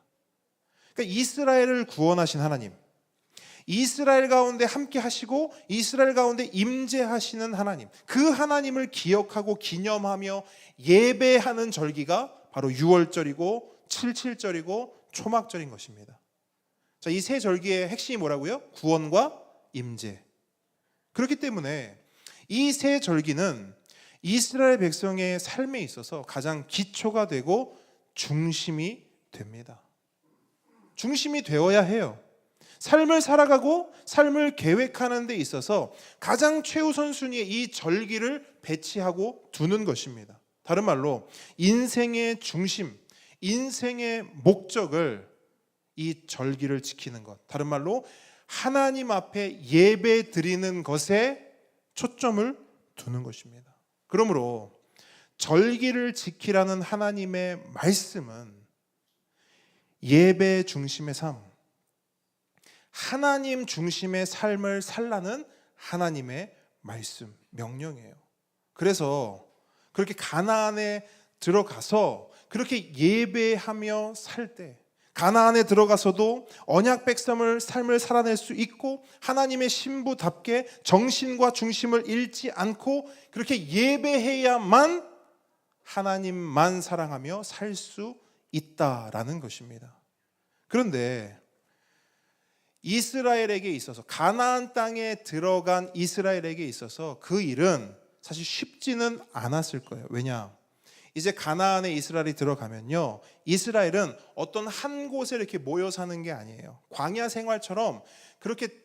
S1: 그러니까 이스라엘을 구원하신 하나님, 이스라엘 가운데 함께 하시고 이스라엘 가운데 임재하시는 하나님, 그 하나님을 기억하고 기념하며 예배하는 절기가 바로 유월절이고 77절이고 초막절인 것입니다. 자, 이 세 절기의 핵심이 뭐라고요? 구원과 임재. 그렇기 때문에 이 세 절기는 이스라엘 백성의 삶에 있어서 가장 기초가 되고 중심이 됩니다. 중심이 되어야 해요. 삶을 살아가고 삶을 계획하는 데 있어서 가장 최우선순위에 이 절기를 배치하고 두는 것입니다. 다른 말로 인생의 중심, 인생의 목적을 이 절기를 지키는 것, 다른 말로 하나님 앞에 예배 드리는 것에 초점을 두는 것입니다. 그러므로 절기를 지키라는 하나님의 말씀은 예배 중심의 삶, 하나님 중심의 삶을 살라는 하나님의 말씀, 명령이에요. 그래서 그렇게 가나안에 들어가서 그렇게 예배하며 살 때, 가나안에 들어가서도 언약 백성을 삶을 살아낼 수 있고 하나님의 신부답게 정신과 중심을 잃지 않고 그렇게 예배해야만 하나님만 사랑하며 살 수 있다라는 것입니다. 그런데 이스라엘에게 있어서, 가나안 땅에 들어간 이스라엘에게 있어서 그 일은 사실 쉽지는 않았을 거예요. 왜냐? 이제 가나안에 이스라엘이 들어가면요, 이스라엘은 어떤 한 곳에 이렇게 모여 사는 게 아니에요. 광야 생활처럼 그렇게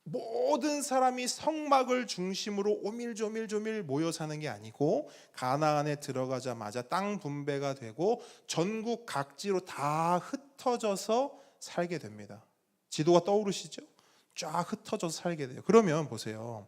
S1: 모든 사람이 성막을 중심으로 오밀조밀 모여 사는 게 아니고, 가나안에 들어가자마자 땅 분배가 되고 전국 각지로 다 흩어져서 살게 됩니다. 지도가 떠오르시죠? 쫙 흩어져서 살게 돼요. 그러면 보세요.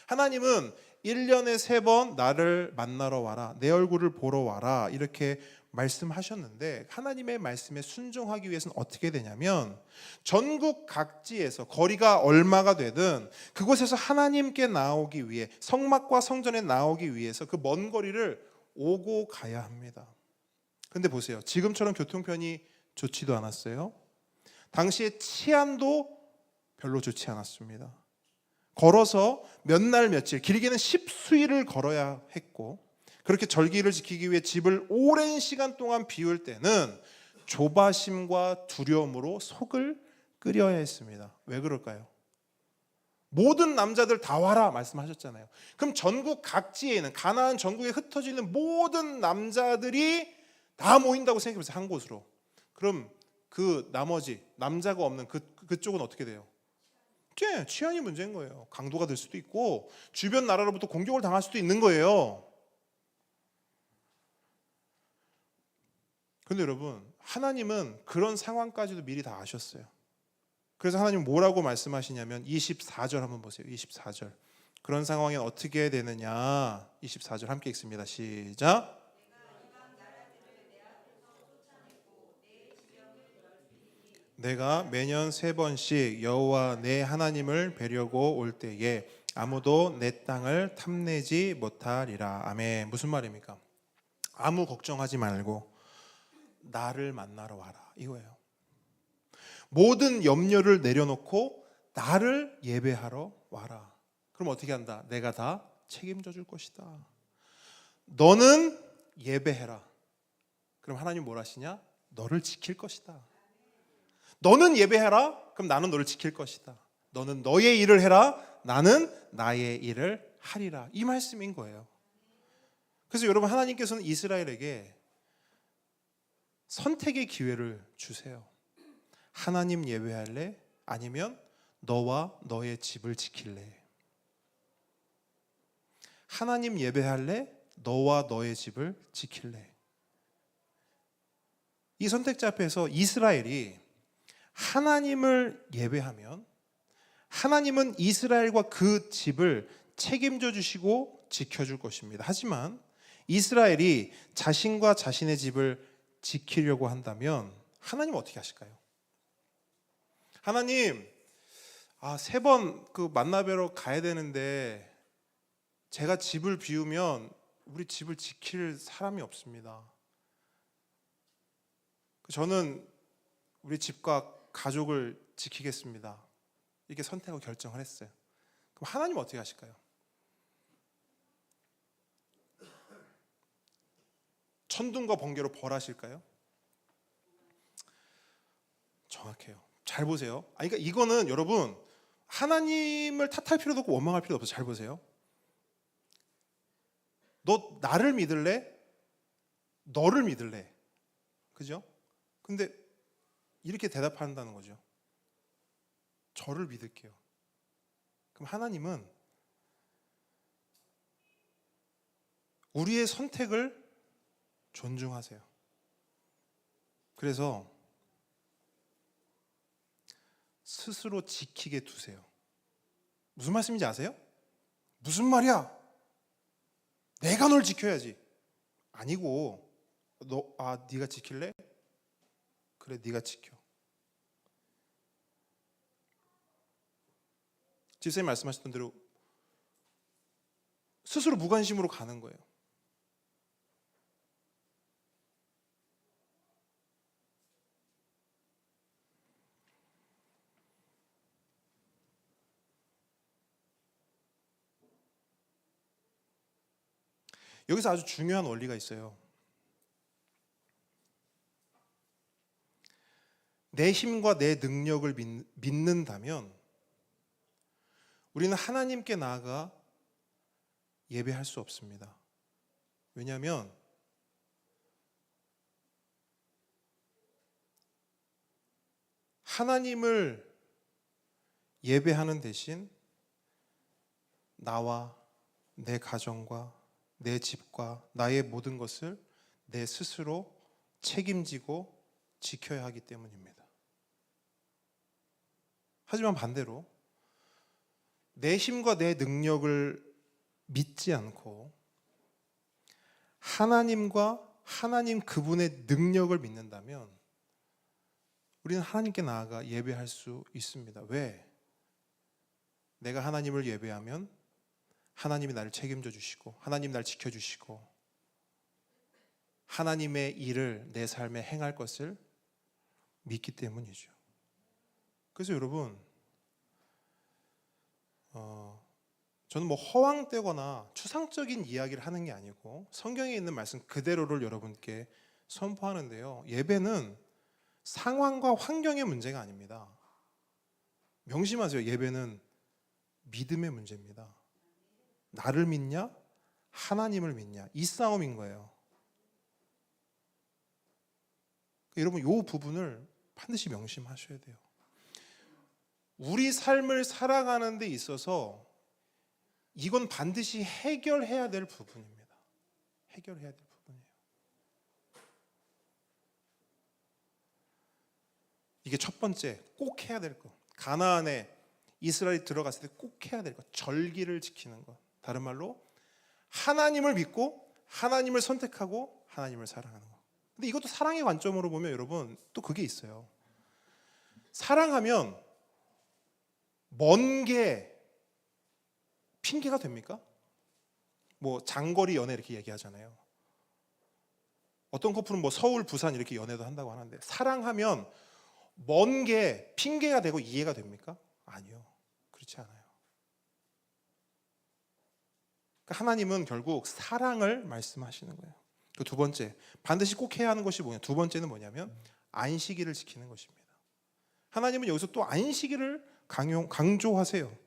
S1: 하나님은 1년에 3번 나를 만나러 와라, 내 얼굴을 보러 와라, 이렇게 말씀하셨는데, 하나님의 말씀에 순종하기 위해서는 어떻게 되냐면, 전국 각지에서 거리가 얼마가 되든 그곳에서 하나님께 나오기 위해, 성막과 성전에 나오기 위해서 그 먼 거리를 오고 가야 합니다. 근데 보세요, 지금처럼 교통편이 좋지도 않았어요. 당시에 치안도 별로 좋지 않았습니다. 걸어서 몇 날 며칠, 길게는 10수일을 걸어야 했고, 그렇게 절기를 지키기 위해 집을 오랜 시간 동안 비울 때는 조바심과 두려움으로 속을 끓여야 했습니다. 왜 그럴까요? 모든 남자들 다 와라 말씀하셨잖아요. 그럼 전국 각지에 있는, 가나안 전국에 흩어져 있는 모든 남자들이 다 모인다고 생각해보세요. 한 곳으로. 그럼 그 나머지 남자가 없는 그쪽은 어떻게 돼요? 치안이 문제인 거예요. 강도가 될 수도 있고 주변 나라로부터 공격을 당할 수도 있는 거예요. 근데 여러분, 하나님은 그런 상황까지도 미리 다 아셨어요. 그래서 하나님 뭐라고 말씀하시냐면 24절 한번 보세요. 24절. 그런 상황에 어떻게 되느냐. 24절 함께 읽습니다. 시작. 내가 매년 3번씩 여호와 내 하나님을 뵈려고 올 때에 아무도 내 땅을 탐내지 못하리라. 아멘. 무슨 말입니까? 아무 걱정하지 말고 나를 만나러 와라, 이거예요. 모든 염려를 내려놓고 나를 예배하러 와라. 그럼 어떻게 한다? 내가 다 책임져 줄 것이다. 너는 예배해라. 그럼 하나님 뭘 하시냐? 너를 지킬 것이다. 너는 예배해라. 그럼 나는 너를 지킬 것이다. 너는 너의 일을 해라. 나는 나의 일을 하리라. 이 말씀인 거예요. 그래서 여러분, 하나님께서는 이스라엘에게 선택의 기회를 주세요. 하나님 예배할래? 아니면 너와 너의 집을 지킬래? 하나님 예배할래? 너와 너의 집을 지킬래? 이 선택자 앞에서 이스라엘이 하나님을 예배하면 하나님은 이스라엘과 그 집을 책임져 주시고 지켜줄 것입니다. 하지만 이스라엘이 자신과 자신의 집을 지키려고 한다면 하나님은 어떻게 하실까요? 하나님, 3번 그 만나뵈러 가야 되는데 제가 집을 비우면 우리 집을 지킬 사람이 없습니다. 저는 우리 집과 가족을 지키겠습니다. 이렇게 선택하고 결정을 했어요. 그럼 하나님은 어떻게 하실까요? 천둥과 번개로 벌하실까요? 정확해요. 잘 보세요. 그러니까 이거는 여러분, 하나님을 탓할 필요도 없고 원망할 필요도 없어요. 잘 보세요. 너 나를 믿을래? 너를 믿을래? 그죠? 근데 이렇게 대답한다는 거죠. 저를 믿을게요. 그럼 하나님은 우리의 선택을 존중하세요. 그래서 스스로 지키게 두세요. 무슨 말씀인지 아세요? 무슨 말이야? 내가 널 지켜야지. 아니고, 네가 지킬래? 그래, 네가 지켜. 집사님 말씀하셨던 대로 스스로 무관심으로 가는 거예요. 여기서 아주 중요한 원리가 있어요. 내 힘과 내 능력을 믿는다면 우리는 하나님께 나아가 예배할 수 없습니다. 왜냐하면 하나님을 예배하는 대신 나와 내 가정과 내 집과 나의 모든 것을 내 스스로 책임지고 지켜야 하기 때문입니다. 하지만 반대로 내 힘과 내 능력을 믿지 않고 하나님과 하나님 그분의 능력을 믿는다면 우리는 하나님께 나아가 예배할 수 있습니다. 왜? 내가 하나님을 예배하면 하나님이 나를 책임져 주시고 하나님 나를 지켜주시고 하나님의 일을 내 삶에 행할 것을 믿기 때문이죠. 그래서 여러분 저는 허황되거나 추상적인 이야기를 하는 게 아니고 성경에 있는 말씀 그대로를 여러분께 선포하는데요. 예배는 상황과 환경의 문제가 아닙니다. 명심하세요. 예배는 믿음의 문제입니다. 나를 믿냐? 하나님을 믿냐? 이 싸움인 거예요. 여러분 이 부분을 반드시 명심하셔야 돼요. 우리 삶을 살아가는 데 있어서 이건 반드시 해결해야 될 부분입니다. 해결해야 될 부분이에요. 이게 첫 번째 꼭 해야 될 것. 가나안에 이스라엘이 들어갔을 때 꼭 해야 될 것. 절기를 지키는 것. 다른 말로 하나님을 믿고 하나님을 선택하고 하나님을 사랑하는 것. 근데 이것도 사랑의 관점으로 보면 여러분 또 그게 있어요. 사랑하면 먼 게 핑계가 됩니까? 장거리 연애 이렇게 얘기하잖아요. 어떤 커플은 서울, 부산 이렇게 연애도 한다고 하는데 사랑하면 먼 게 핑계가 되고 이해가 됩니까? 아니요. 그렇지 않아요. 그러니까 하나님은 결국 사랑을 말씀하시는 거예요. 그 두 번째, 반드시 꼭 해야 하는 것이 뭐냐? 두 번째는 뭐냐면 안식일을 지키는 것입니다. 하나님은 여기서 또 안식일을 강조하세요.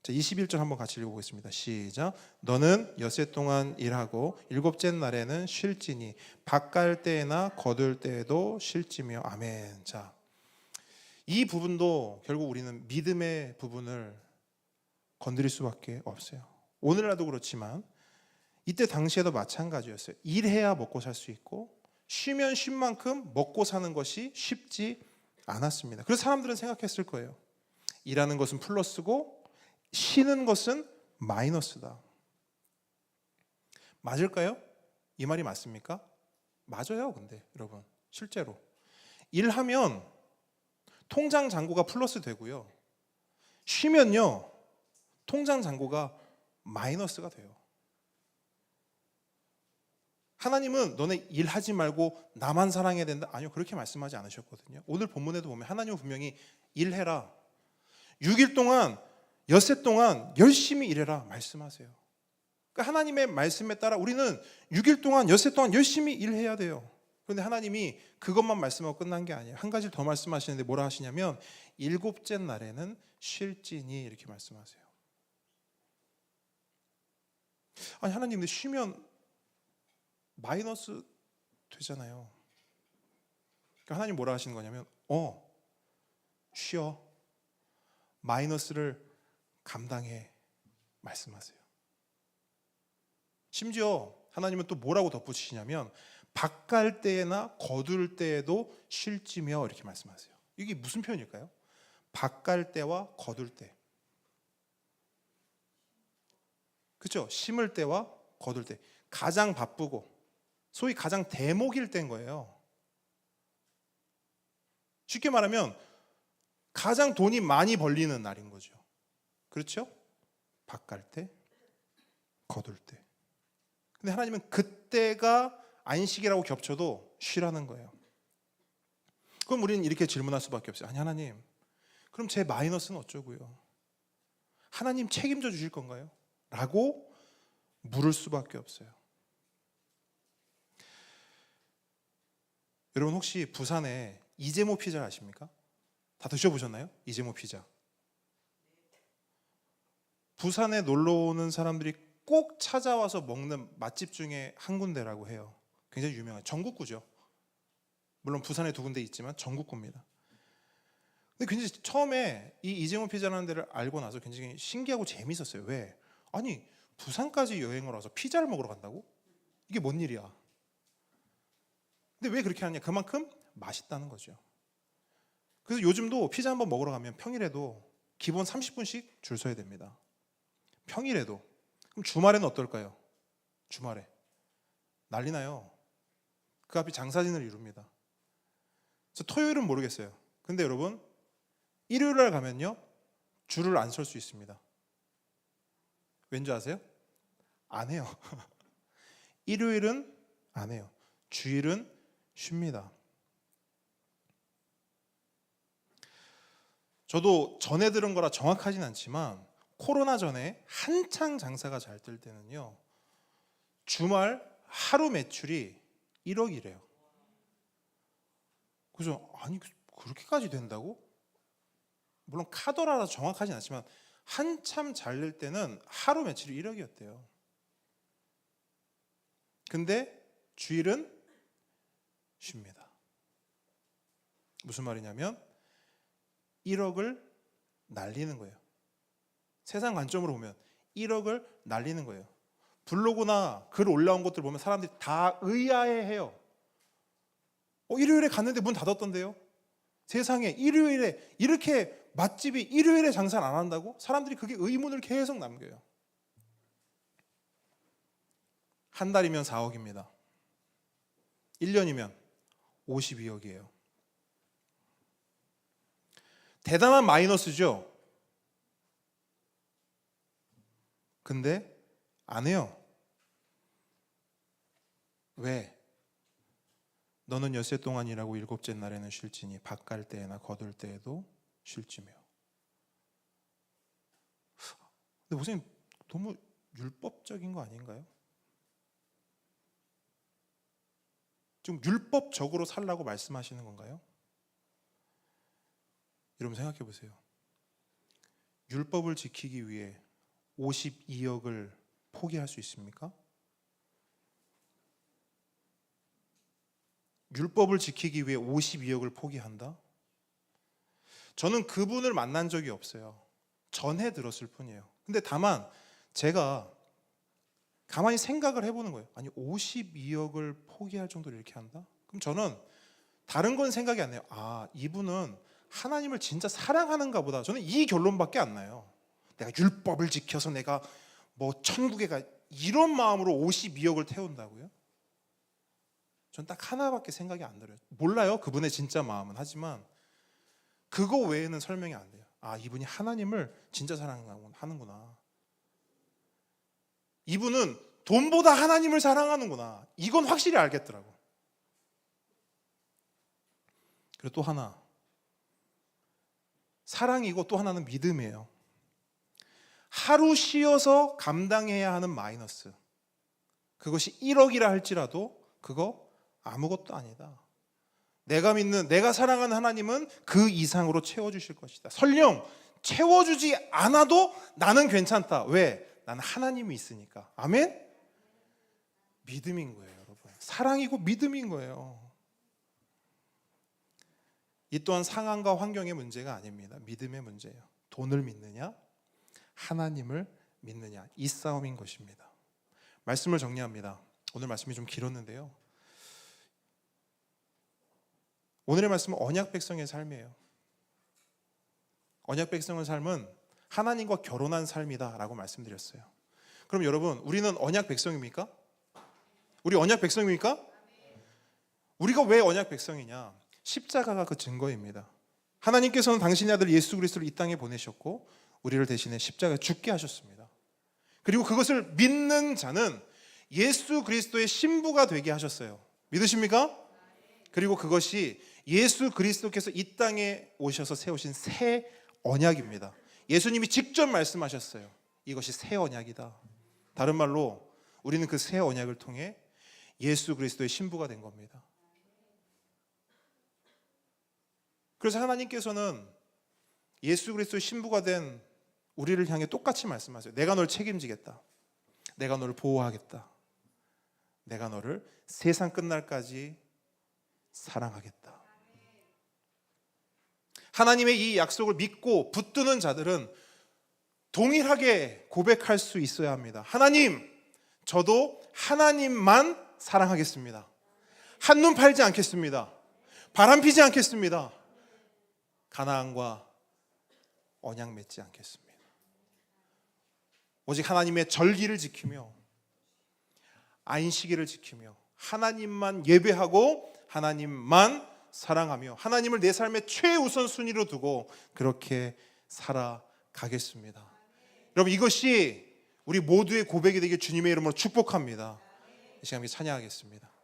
S1: 자, 21절 한번 같이 읽어보겠습니다. 시작. 너는 엿새 동안 일하고 일곱째 날에는 쉴지니 밭갈 때나 거둘 때에도 쉴지며. 아멘. 자, 이 부분도 결국 우리는 믿음의 부분을 건드릴 수밖에 없어요. 오늘날도 그렇지만 이때 당시에도 마찬가지였어요. 일해야 먹고 살 수 있고 쉬면 쉰 만큼 먹고 사는 것이 쉽지 않았습니다. 그래서 사람들은 생각했을 거예요. 일하는 것은 플러스고 쉬는 것은 마이너스다. 맞을까요? 이 말이 맞습니까? 맞아요. 근데 여러분 실제로 일하면 통장 잔고가 플러스 되고요. 쉬면요 통장 잔고가 마이너스가 돼요. 하나님은 너네 일하지 말고 나만 사랑해야 된다. 아니요, 그렇게 말씀하지 않으셨거든요. 오늘 본문에도 보면 하나님은 분명히 일해라. 6일 동안 엿새 동안 열심히 일해라 말씀하세요. 그러니까 하나님의 말씀에 따라 우리는 6일 동안 엿새 동안 열심히 일해야 돼요. 그런데 하나님이 그것만 말씀하고 끝난 게 아니에요. 한 가지를 더 말씀하시는데 뭐라 하시냐면 일곱째 날에는 쉴지니 이렇게 말씀하세요. 아니 하나님 근데 쉬면 마이너스 되잖아요. 그러니까 하나님 뭐라 하시는 거냐면 쉬어. 마이너스를 감당해 말씀하세요. 심지어 하나님은 또 뭐라고 덧붙이시냐면 밭갈 때나 거둘 때에도 쉴지며 이렇게 말씀하세요. 이게 무슨 표현일까요? 밭갈 때와 거둘 때. 그렇죠? 심을 때와 거둘 때. 가장 바쁘고 소위 가장 대목일 때인 거예요. 쉽게 말하면 가장 돈이 많이 벌리는 날인 거죠. 그렇죠? 밭갈 때, 거둘 때. 근데 하나님은 그때가 안식이라고 겹쳐도 쉬라는 거예요. 그럼 우리는 이렇게 질문할 수밖에 없어요. 아니 하나님, 그럼 제 마이너스는 어쩌고요? 하나님 책임져 주실 건가요? 라고 물을 수밖에 없어요. 여러분 혹시 부산에 이재모 피자 아십니까? 다 드셔보셨나요? 이재모 피자. 부산에 놀러 오는 사람들이 꼭 찾아와서 먹는 맛집 중에 한 군데라고 해요. 굉장히 유명한 전국구죠. 물론 부산에 두 군데 있지만 전국구입니다. 근데 굉장히 처음에 이 이재용 피자라는 데를 알고 나서 굉장히 신기하고 재밌었어요. 왜? 아니 부산까지 여행을 와서 피자를 먹으러 간다고? 이게 뭔 일이야? 근데 왜 그렇게 하냐? 그만큼 맛있다는 거죠. 그래서 요즘도 피자 한번 먹으러 가면 평일에도 기본 30분씩 줄 서야 됩니다. 평일에도. 그럼 주말에는 어떨까요? 주말에 난리 나요. 그 앞이 장사진을 이룹니다. 그래서 토요일은 모르겠어요. 근데 여러분 일요일 날 가면요 줄을 안 설 수 있습니다. 왠지 아세요? 안 해요. 일요일은 안 해요. 주일은 쉽니다. 저도 전에 들은 거라 정확하진 않지만 코로나 전에 한창 장사가 잘 될 때는요 주말 하루 매출이 1억이래요. 그래서 아니 그렇게까지 된다고? 물론 카더라라 정확하진 않지만 한참 잘 될 때는 하루 매출이 1억이었대요. 근데 주일은 쉽니다. 무슨 말이냐면 1억을 날리는 거예요. 세상 관점으로 보면 1억을 날리는 거예요. 블로그나 글 올라온 것들 보면 사람들이 다 의아해해요. 일요일에 갔는데 문 닫았던데요? 세상에 일요일에 이렇게 맛집이 일요일에 장사를 안 한다고? 사람들이 그게 의문을 계속 남겨요. 한 달이면 4억입니다. 1년이면 52억이에요. 대단한 마이너스죠. 근데 안 해요. 왜? 너는 엿새 동안 일하고 일곱째 날에는 쉴지니 밭 갈 때나 거둘 때에도 쉴지며. 근데 목사님 너무 율법적인 거 아닌가요? 지금 율법적으로 살라고 말씀하시는 건가요? 여러분 생각해 보세요. 율법을 지키기 위해 52억을 포기할 수 있습니까? 율법을 지키기 위해 52억을 포기한다? 저는 그분을 만난 적이 없어요. 전해 들었을 뿐이에요. 근데 다만 제가 가만히 생각을 해보는 거예요. 아니 52억을 포기할 정도로 이렇게 한다? 그럼 저는 다른 건 생각이 안 나요. 아 이분은 하나님을 진짜 사랑하는가 보다. 저는 이 결론밖에 안 나요. 내가 율법을 지켜서 내가 뭐 천국에 가 이런 마음으로 52억을 태운다고요? 전 딱 하나밖에 생각이 안 들어요. 몰라요 그분의 진짜 마음은. 하지만 그거 외에는 설명이 안 돼요. 아 이분이 하나님을 진짜 사랑하는구나. 이분은 돈보다 하나님을 사랑하는구나. 이건 확실히 알겠더라고. 그리고 또 하나 사랑이고 또 하나는 믿음이에요. 하루 쉬어서 감당해야 하는 마이너스, 그것이 1억이라 할지라도 그거 아무것도 아니다. 내가 믿는, 내가 사랑하는 하나님은 그 이상으로 채워주실 것이다. 설령 채워주지 않아도 나는 괜찮다. 왜? 나는 하나님이 있으니까. 아멘? 믿음인 거예요, 여러분. 사랑이고 믿음인 거예요. 이 또한 상황과 환경의 문제가 아닙니다. 믿음의 문제예요. 돈을 믿느냐, 하나님을 믿느냐, 이 싸움인 것입니다. 말씀을 정리합니다. 오늘 말씀이 좀 길었는데요. 오늘의 말씀은 언약 백성의 삶이에요. 언약 백성의 삶은 하나님과 결혼한 삶이다라고 말씀드렸어요. 그럼 여러분, 우리는 언약 백성입니까? 우리 언약 백성입니까? 우리가 왜 언약 백성이냐? 십자가가 그 증거입니다. 하나님께서는 당신의 아들 예수 그리스도를 이 땅에 보내셨고 우리를 대신해 십자가에 죽게 하셨습니다. 그리고 그것을 믿는 자는 예수 그리스도의 신부가 되게 하셨어요. 믿으십니까? 그리고 그것이 예수 그리스도께서 이 땅에 오셔서 세우신 새 언약입니다. 예수님이 직접 말씀하셨어요. 이것이 새 언약이다. 다른 말로 우리는 그 새 언약을 통해 예수 그리스도의 신부가 된 겁니다. 그래서 하나님께서는 예수 그리스도의 신부가 된 우리를 향해 똑같이 말씀하세요. 내가 널 책임지겠다. 내가 너를 보호하겠다. 내가 너를 세상 끝날까지 사랑하겠다. 하나님의 이 약속을 믿고 붙드는 자들은 동일하게 고백할 수 있어야 합니다. 하나님, 저도 하나님만 사랑하겠습니다. 한눈 팔지 않겠습니다. 바람 피지 않겠습니다. 가나안과 언약 맺지 않겠습니다. 오직 하나님의 절기를 지키며 안식일을 지키며 하나님만 예배하고 하나님만 사랑하며 하나님을 내 삶의 최우선 순위로 두고 그렇게 살아가겠습니다. 여러분, 이것이 우리 모두의 고백이 되길 주님의 이름으로 축복합니다. 이 시간 함께 찬양하겠습니다.